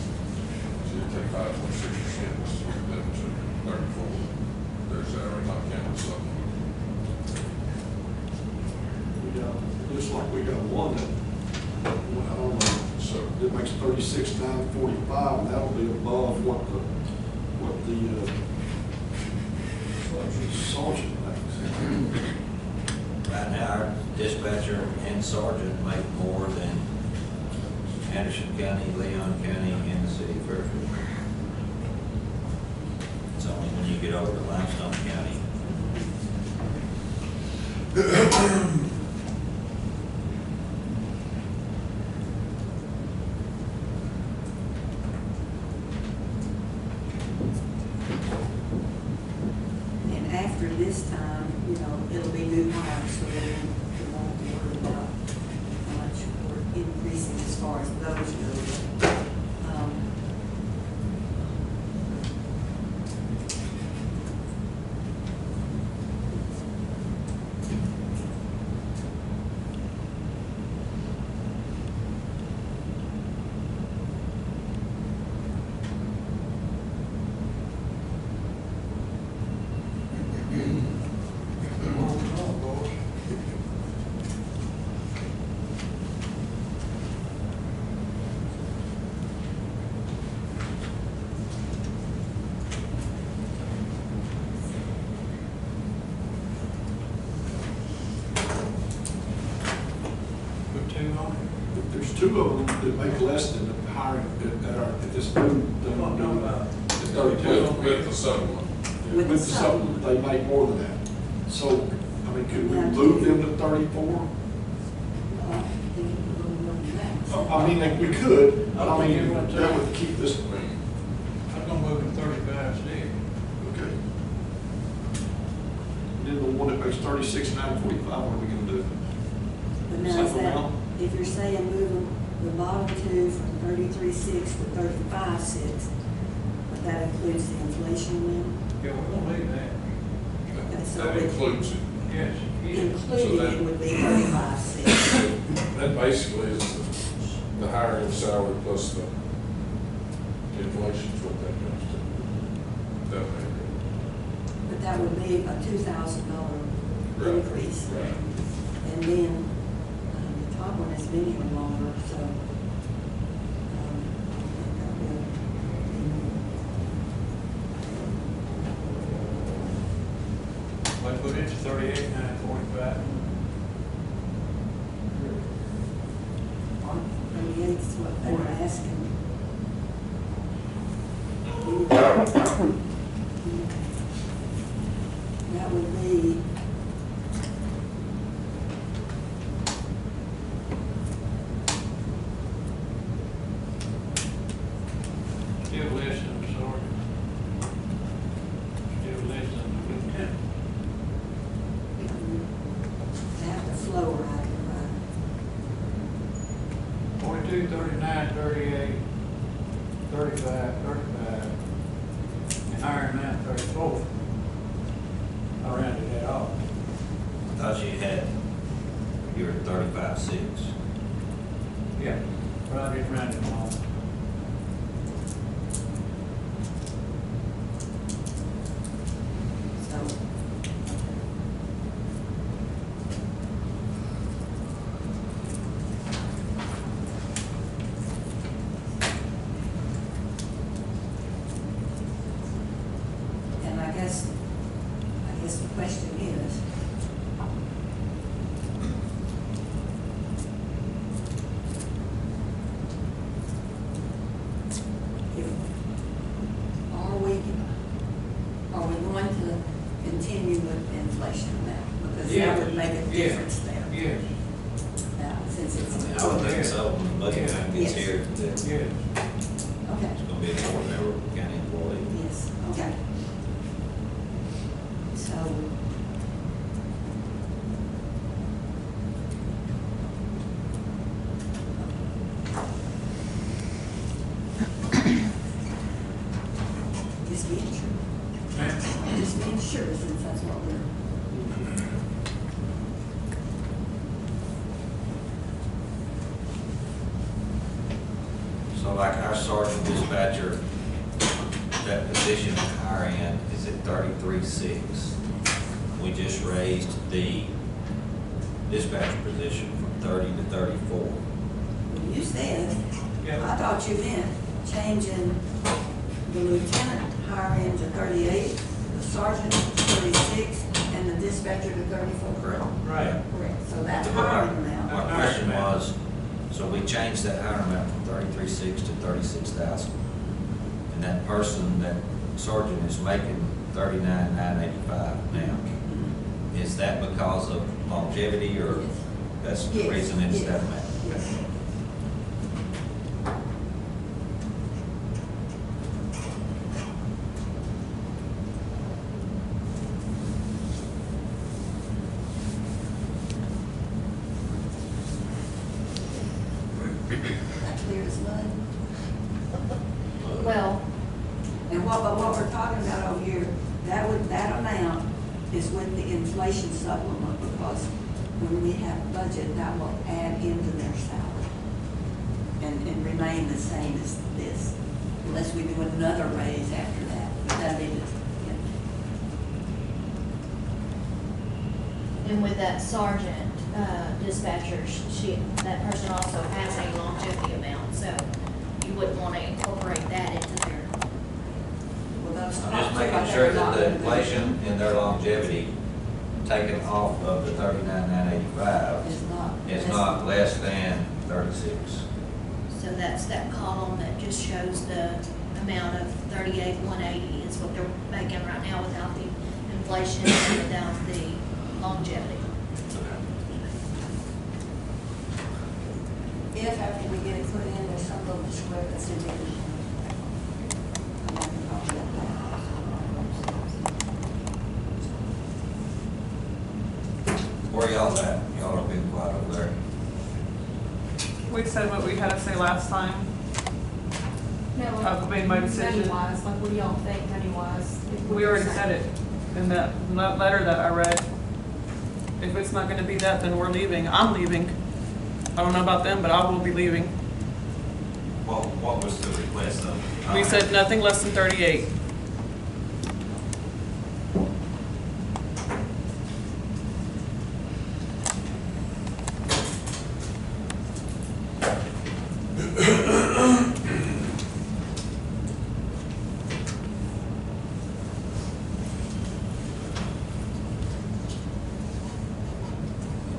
So you take 5.6%, then to 34, their salary, not counting something. Looks like we got one that, well, I don't know, So, that makes 36,945, and that'll be above what the sergeant makes. Right now, our dispatcher and sergeant make more than Anderson County, Leon County, and the city of Fairfield. It's only when you get over to Limestone County. And after this time, it'll be new hires, so then we won't be worried about how much we're increasing as far as those go. there's two of them that make less than the hiring at this new, What I'm talking about. at 32. With the supplement. With With the supplement, they make more than that. So, I mean, could we move them to 34? I mean, like, we could, but I mean, that would keep this, I'm gonna move to 35 stick. okay. Then the one that makes 36,945, what are we gonna do? But now is Same that, amount? if you're saying moving the bottom two from 33.6 to 35.6, but that includes the inflation then? Yeah, we're gonna leave that. Okay, so That with includes it. Yes, yes. including it would be 35.6. That basically is the hiring salary plus the inflation is what that comes to. That may But that would be a $2,000 Right. increase. Right. And then, the top one has been here longer, so, I put it to 38,945. 38 is what they were asking. That would be, Still less than the sergeant. Still less than the lieutenant. have the flow right, 42, 39, 38, 35, 35, and iron man 34. I rounded that off. I thought you were at 35.6. Yeah, but I just rounded them off. so. And I guess the question is, if, are we going to continue with inflation now? Because that would make a difference there. Yes, Now, since I it's, mean, I would think so, when the budget time gets Yes. here, that it's yes. okay, gonna be a board member, county employee. yes, okay. So, just being sure, just being sure, since that's what we're. So like our sergeant dispatcher, that position at higher end is at 33.6. We just raised the dispatcher position from 30 to 34. When you said, Yeah. I thought you meant changing the lieutenant hiring to 38, the sergeant to 36, and the dispatcher to 34. Correct. Right. Correct, so that's But hiring our now. question was, so we changed that hiring amount from 33.6 to 36,000. And that person, that sergeant is making 39,985 now. Is that because of longevity, or that's the Yes, reason it's yes. that amount? Yes. That clear as mud. Well, And but what we're talking about over here, that amount is with the inflation supplement, because when we have budget, that will add into their salary and remain the same as this, unless we do another raise after that. But that'd be the, And with that sergeant dispatcher, that person also has a longevity amount, so you wouldn't want to incorporate that into their. well, those. I'm just making sure that the inflation in their longevity, taken off of the 39,985, Is not. is not less than 36. So that's that column that just shows the amount of 38,180 is what they're making right now without the inflation and without the longevity. If after we get it put in, there's some little discrepancy there. Where y'all at? Y'all are being quiet over there. We said what we had to say last time. I've made my decision. Money-wise, like what do y'all think money-wise? We already said it in that letter that I read. If it's not gonna be that, then we're leaving. I'm leaving. I don't know about them, but I will be leaving. What was the request of? We said nothing less than 38.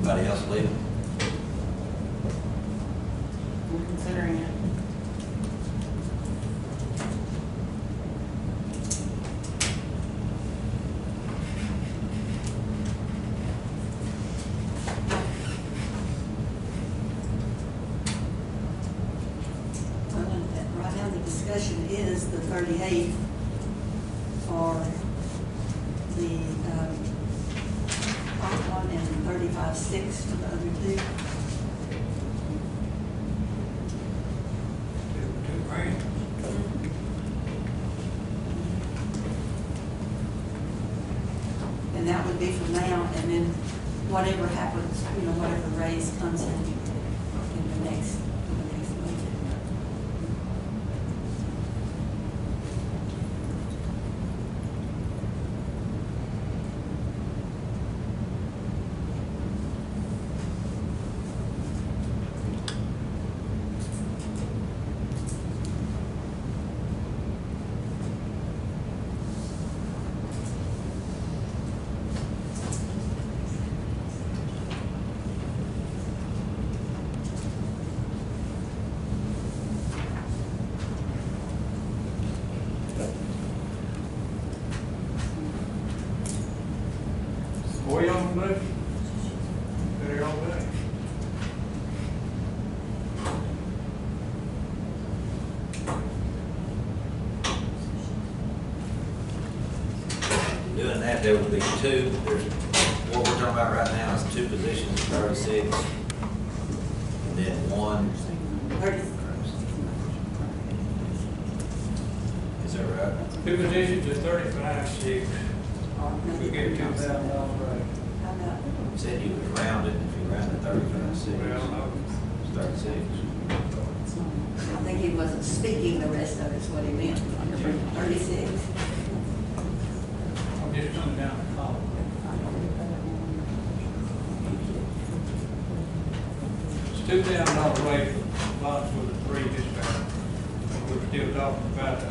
Anybody else leaving? I'm considering it. Right now, the discussion is the 38 for the top one and 35.6 for the other two. $2,000. And that would be from now, and then whatever happens, whatever raise comes in the next budget. What y'all gonna do? What y'all doing? Doing that, there would be two. What we're talking about right now is two positions, 36, and then one. 30. Is that right? Two positions at 35.6. We get $2,000 raise. How about, Said you would round it, if you round it 35.6. Well, no. It's 36. I think he wasn't speaking the rest of it's what he meant. 36. I'm just coming down the column. It's $2,000 raise for lots with the three dispatchers. We're still talking about a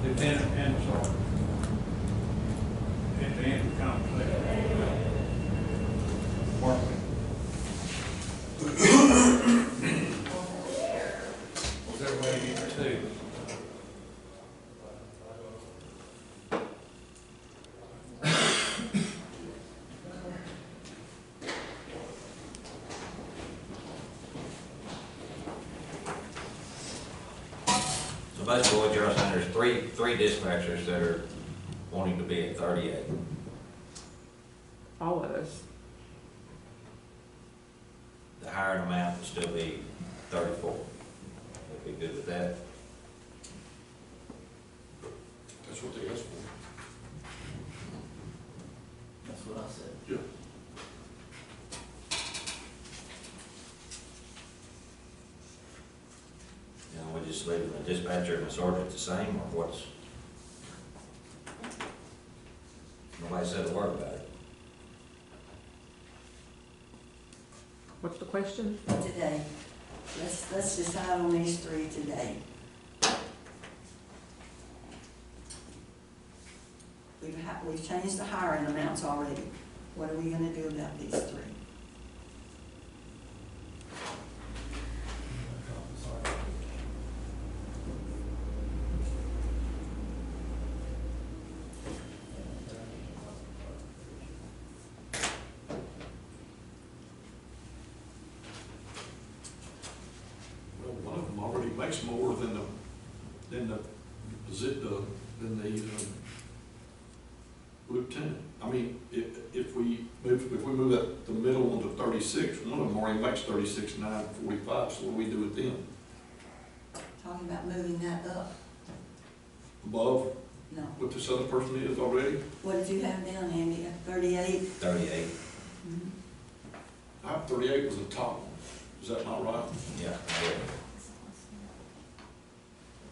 lieutenant and sergeant. At the end of the conversation. Working. Was everybody getting two? So basically what you're saying, there's three dispatchers that are wanting to be at 38. All of us. The hiring amount would still be 34. Would be good with that. That's what they asked for. That's what I said. Yeah. You know, we just leaving the dispatcher and the sergeant the same, or what's? Nobody said a word about it. What's the question? Today. Let's decide on these three today. We've changed the hiring amounts already. What are we gonna do about these three? If we move that, the middle one to 36, one of them already makes 36,945, so what do we do with them? Talking about moving that up. Above No. what this other person is already? What did you have down, Andy? 38? 38, Mhm. I have 38 was the top one. Is that not right? yeah.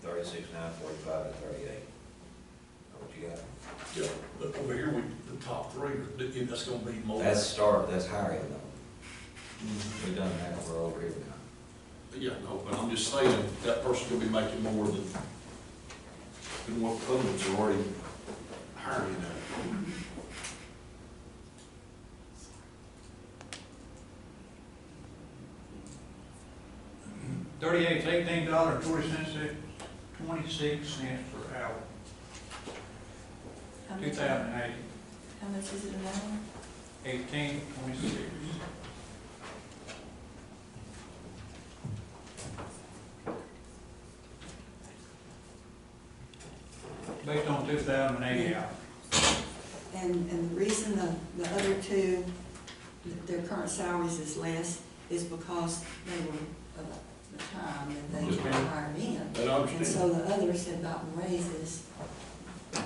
36,945 to 38. What you got? Yeah, but over here, the top three, that's gonna be more. That's higher though. We've done that for over here now. Yeah, no, but I'm just saying, that person's gonna be making more than what the other ones are already hiring at. 38's $18.40, 26 cents per hour, How much- 2008, How much is it an hour? 18.26. Based on 2080 hours. And the reason the other two, their current salaries is less is because they were, of the time that they were hired in. And I And understand. so the others had gotten raises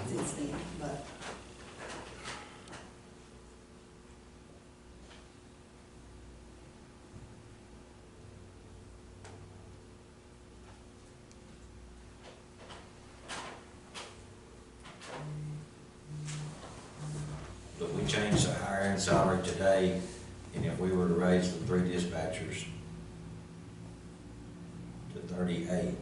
since then, but But we changed the hiring salary today, and if we were to raise the 3 dispatchers to 38,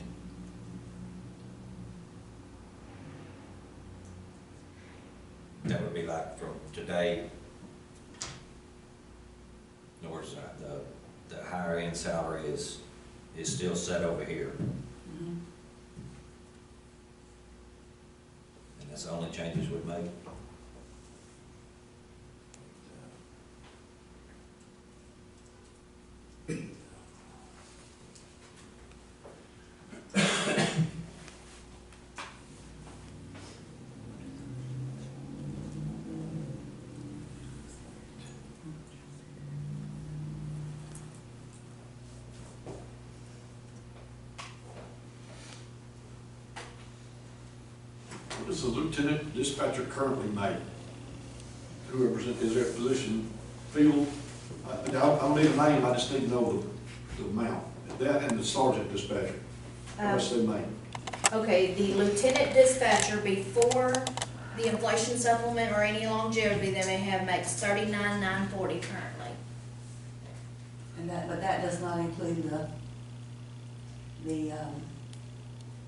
that would be like from today, in other words, the higher end salary is still set over here, mhm. and that's the only changes we've made. What does the lieutenant dispatcher currently make? Whoever's in, is their position, field? I don't need a name, I just need to know the amount. That and the sergeant dispatcher, how much they make. Okay, the lieutenant dispatcher, before the inflation supplement or any longevity they may have, makes $39,940 currently. And that, but that does not include the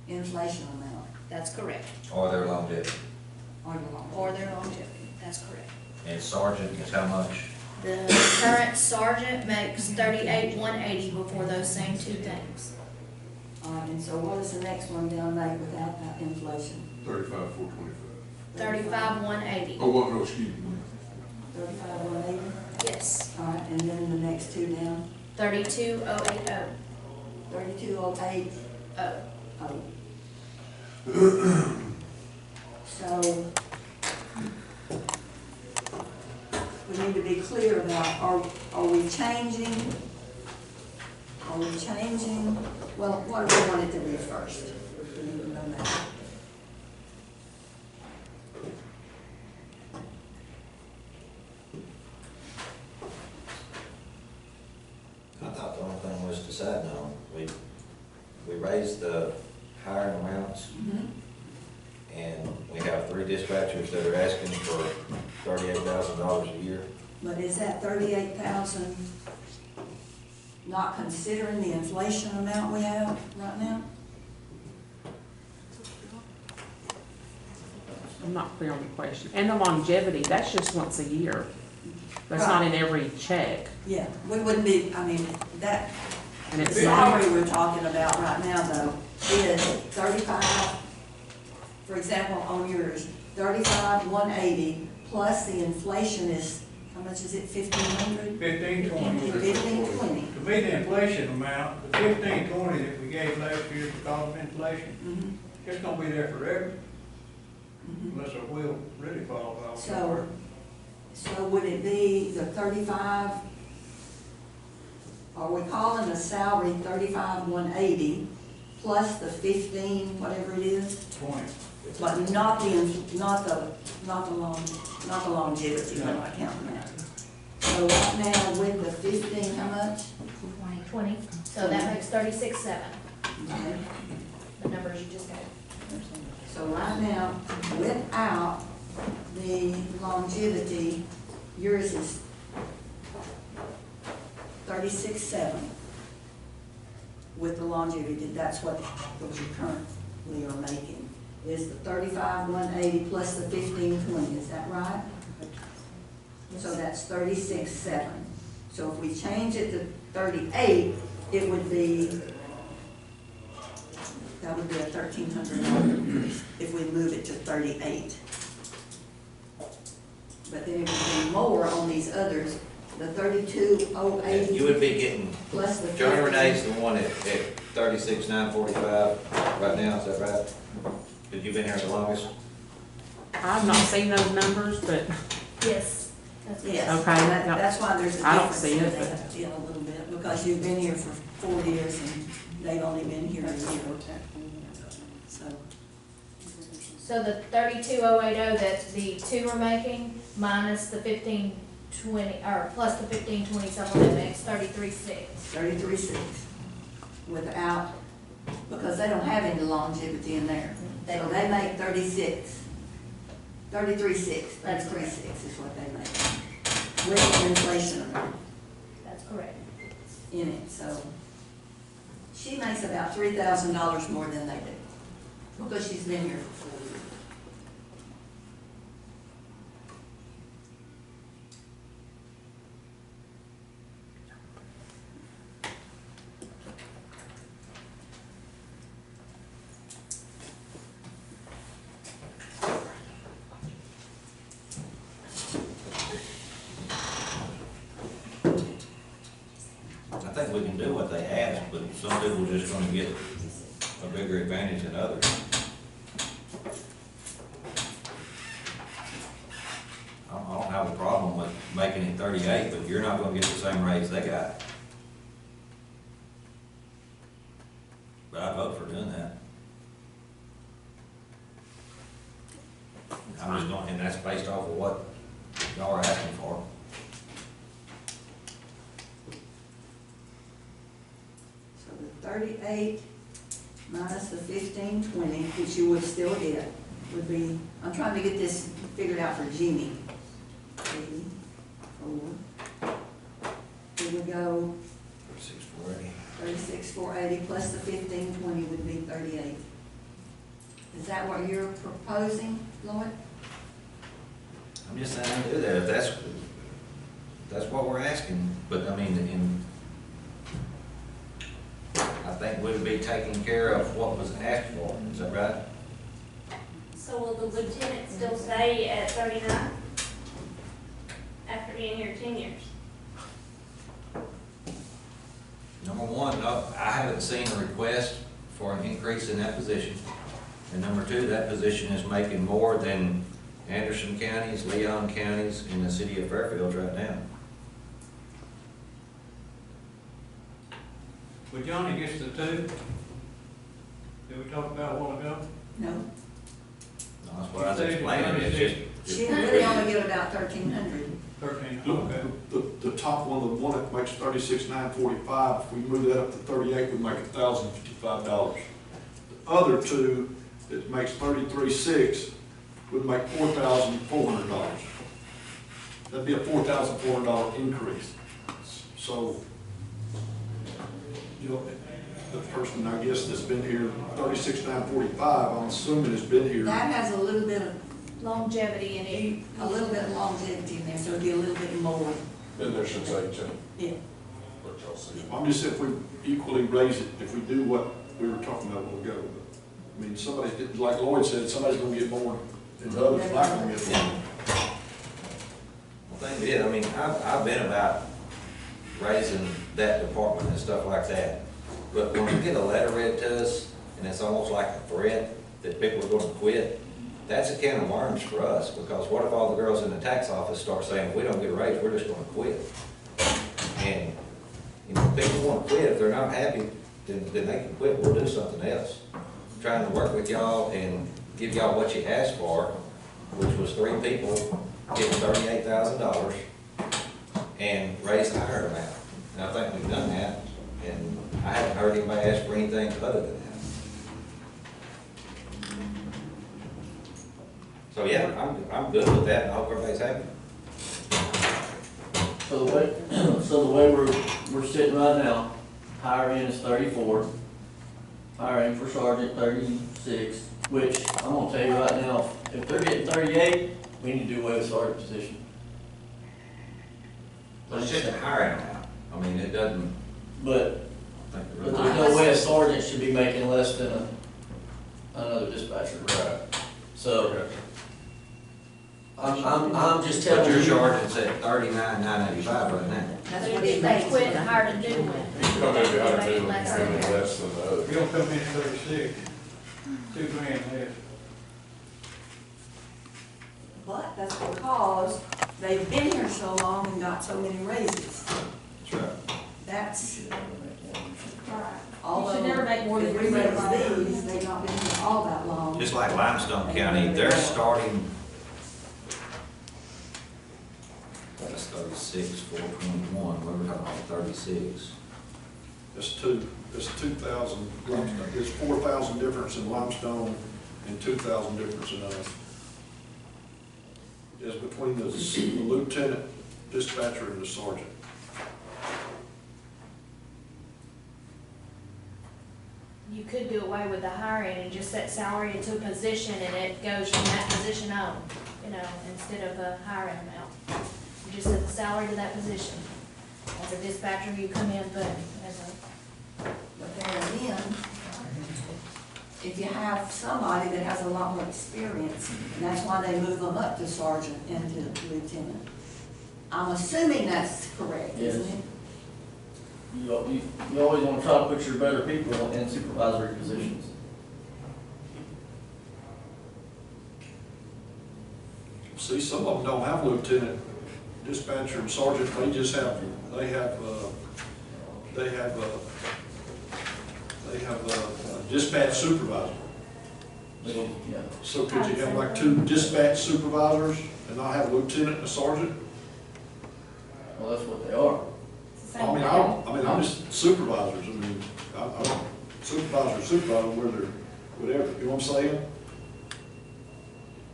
inflation amount That's correct. Or their longevity. or the long. Or their longevity, that's correct. And sergeant is how much? The current sergeant makes $38,180 before those same two things. All right, and so what is the next one down there without that inflation? 35,425. $35,180. Oh, what, no, excuse me. 35,180? Yes. All right, and then the next two down, $32,080. 3208. Oh. Oh. So, we need to be clear about, are we changing? Well, what do we want it to be first? We need to know that. I thought the only thing was deciding on, we raised the hiring amounts, and we have 3 dispatchers that are asking for $38,000 a year. But is that 38,000 not considering the inflation amount we have right now? I'm not clear on the question. And the longevity, that's just once a year. That's not in every check. Yeah, we wouldn't be, I mean, that, And the it's salary we're talking about right now though is 35, for example, on yours, 35,180 plus the inflation is, how much is it, 1,500? 1520. 1,520. To me, the inflation amount, the 1520 that we gave last year because of inflation, it's gonna be there forever, unless our wheel really falls off. So, So would it be the 35, are we calling the salary 35,180 plus the 15, whatever it is? 20. But not the longevity, I'm not counting that. So right now with the 15, how much? 20, so that makes 36,700, Okay. the numbers you just gave. So right now, without the longevity, yours is 36,700. With the longevity, that's what you currently are making, is the 35,180 plus the 1520, is that right? So that's 36,700. So if we change it to 38, it would be, that would be a $1,300 increase if we move it to 38. But then it would be more on these others, the 32,080. You would be getting, Plus the. Johnny Renee's the one at 36,945 right now, is that right? Have you been here the longest? I've not seen those numbers, but Yes, that's correct. Yes, Okay, yeah. that's why there's a I don't difference see in it, that, in a little bit, because you've been here for 4 years and they've only been here a year. So, So the 32,080 that the two are making, minus the 1520, or plus the 1520, something that makes 33,600. 33,600 without, because they don't have any longevity in there. So they make 33,600, 33,600 is what they make. With inflation That's correct. in it, so. She makes about $3,000 more than they do, because she's been here for 4 years. I think we can do what they ask, but some people are just gonna get a bigger advantage than others. I don't have a problem with making it 38, but you're not gonna get the same raise they got. But I vote for doing that. I'm just going, and that's based off of what y'all are asking for. So the 38 minus the 1520, which you would still get, would be, I'm trying to get this figured out for Jeannie. 84. It would go 36,480. 36,480 plus the 1520 would be 38. Is that what you're proposing, Lloyd? I'm just saying do that, if that's what we're asking, but I mean, I think we'd be taking care of what was asked for, is that right? So will the lieutenant still stay at 39 after being here 10 years? Number one, no, I haven't seen a request for an increase in that position. And number two, that position is making more than Anderson counties, Leon counties, and the city of Fairfield right now. When Johnny gets the two, that we talked about a while ago, No. No, that's what I was explaining, it's just, She really only get about 1,300. 13, okay. The top one, the one that makes 36,945, if we move that up to 38, we make $1,055. The other two that makes 33,600 would make $4,400. That'd be a $4,400 increase. So, you know, the person, I guess, that's been here 36,945, I'm assuming has been here. That has a little bit of, Longevity in it. a little bit of longevity in there, so it'd be a little bit more. Been there since 18, Yeah. what y'all see. I'm just saying if we equally raise it, if we do what we were talking about a while ago. I mean, somebody, like Lloyd said, somebody's gonna get more and the other's not gonna get more. well, thing is, I mean, I've been about raising that department and stuff like that. But when we get a letter read to us, and it's almost like a threat that people are gonna quit, that's a can of worms for us, because what if all the girls in the tax office start saying, if we don't get a raise, we're just gonna quit? And, you know, people wanna quit, if they're not happy, then they can quit, we'll do something else. Trying to work with y'all and give y'all what you asked for, which was 3 people getting $38,000 and raise the higher amount. And I think we've done that, and I haven't heard anybody ask for anything other than that. So yeah, I'm good with that, and I hope everybody's happy. So the way we're sitting right now, higher end is 34, higher end for sergeant 36, which I'm gonna tell you right now, if they're getting 38, we need to do away with sergeant position. But it's just a hiring amount. I mean, it doesn't. But I think But it there's really- no way a sergeant should be making less than another dispatcher. Right. So, I'm just But telling your you. sergeant's at $39,985 right now. That's But what if it they makes. quit and hired a new one. You come in behind they me, make less and than less than the other. If you don't come in at 36, $2,000 less. But that's because they've been here so long and got so many raises. That's right. That's, Right. although You should never make more than if we raise 375. these, they've not been here all that long. Just like Limestone County, they're starting, that's 36, 421, we were talking about 36. It's 2,000, it's 4,000 difference in Limestone and 2,000 difference in us. It's between the lieutenant, dispatcher, and the sergeant. You could do away with the hiring and just set salary into a position and it goes from that position on, you know, instead of the hiring amount. You just set the salary to that position. As a dispatcher, you come in, but as a, But then again, if you have somebody that has a lot more experience, and that's why they move them up to sergeant and to lieutenant. I'm assuming that's correct, isn't Yes. it? You always want to try to put your better people in supervisory positions. See, some of them don't have lieutenant, dispatcher, and sergeant, they have a dispatch supervisor. Yeah. So could you have like 2 dispatch supervisors and not have a lieutenant and a sergeant? Well, that's what they are. I'm just supervisors, I don't, supervisor, where they're, whatever, you know what I'm saying?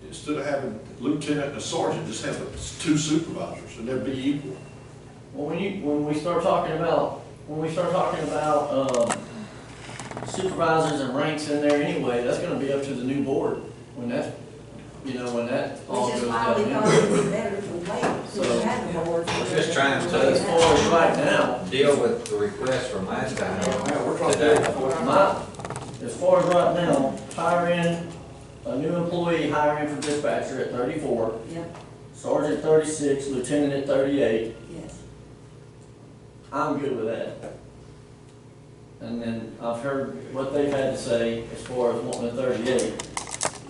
Instead of having lieutenant and a sergeant, just have 2 supervisors, and they'd be equal. Well, when we start talking about supervisors and ranks in there anyway, that's gonna be up to the new board when that all Which goes is why we down. thought it would be better to wait, So- to have the board. We're just trying So as far as right now, Deal with the request from last time We're trying to do today. as far as right now, hire in a new employee, hire in for dispatcher at 34, Yep, sergeant 36, lieutenant at 38. yes. I'm good with that. And then I've heard what they've had to say as far as wanting a 38.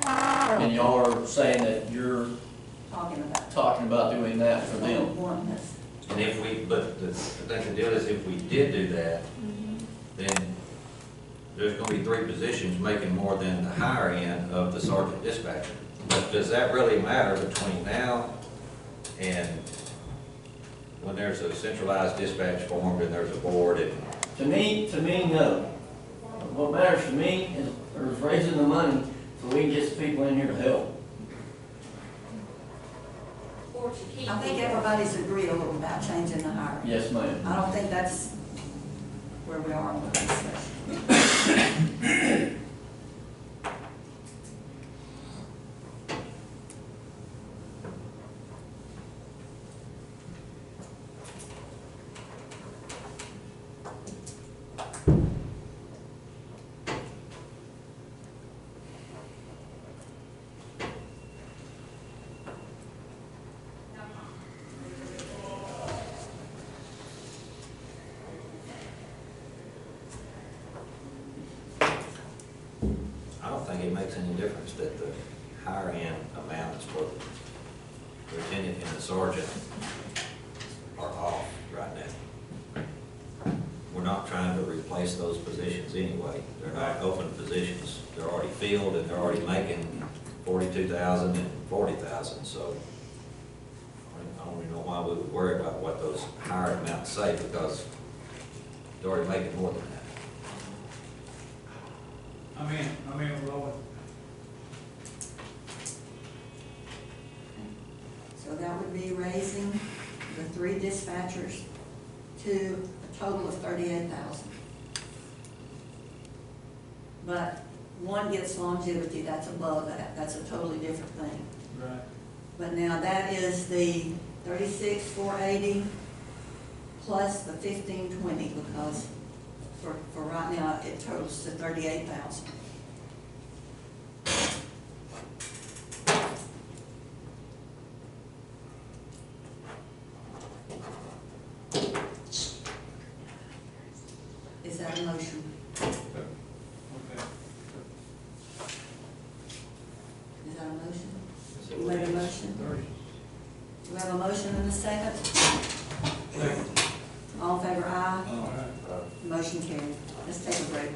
And y'all are saying that you're talking about doing that for them. And if we, but the thing to do is if we did do that, then there's gonna be 3 positions making more than the higher end of the sergeant dispatcher. But does that really matter between now and when there's a centralized dispatch formed and there's a board and? To me, no. What matters to me is raising the money so we can get some people in here to help. Or to keep. I think everybody's agreeable about changing the hiring. Yes, ma'am. I don't think that's where we are with this. I don't think it makes any difference that the higher end amounts for the lieutenant and the sergeant are off right now. We're not trying to replace those positions anyway. They're not open positions. They're already filled and they're already making 42,000 and 40,000, so I don't even know why we would worry about what those higher amounts say, because they're already making more than that. I mean, Lord. So that would be raising the 3 dispatchers to a total of 38,000. But one gets longevity, that's above that, that's a totally different thing. Right. But now that is the 36,480 plus the 1520, because for right now, it totals to 38,000. Is that a motion? Okay. Is that a motion? You made a motion? Do we have a motion and a second? All in favor, aye. All right. Motion carried. Let's take a break.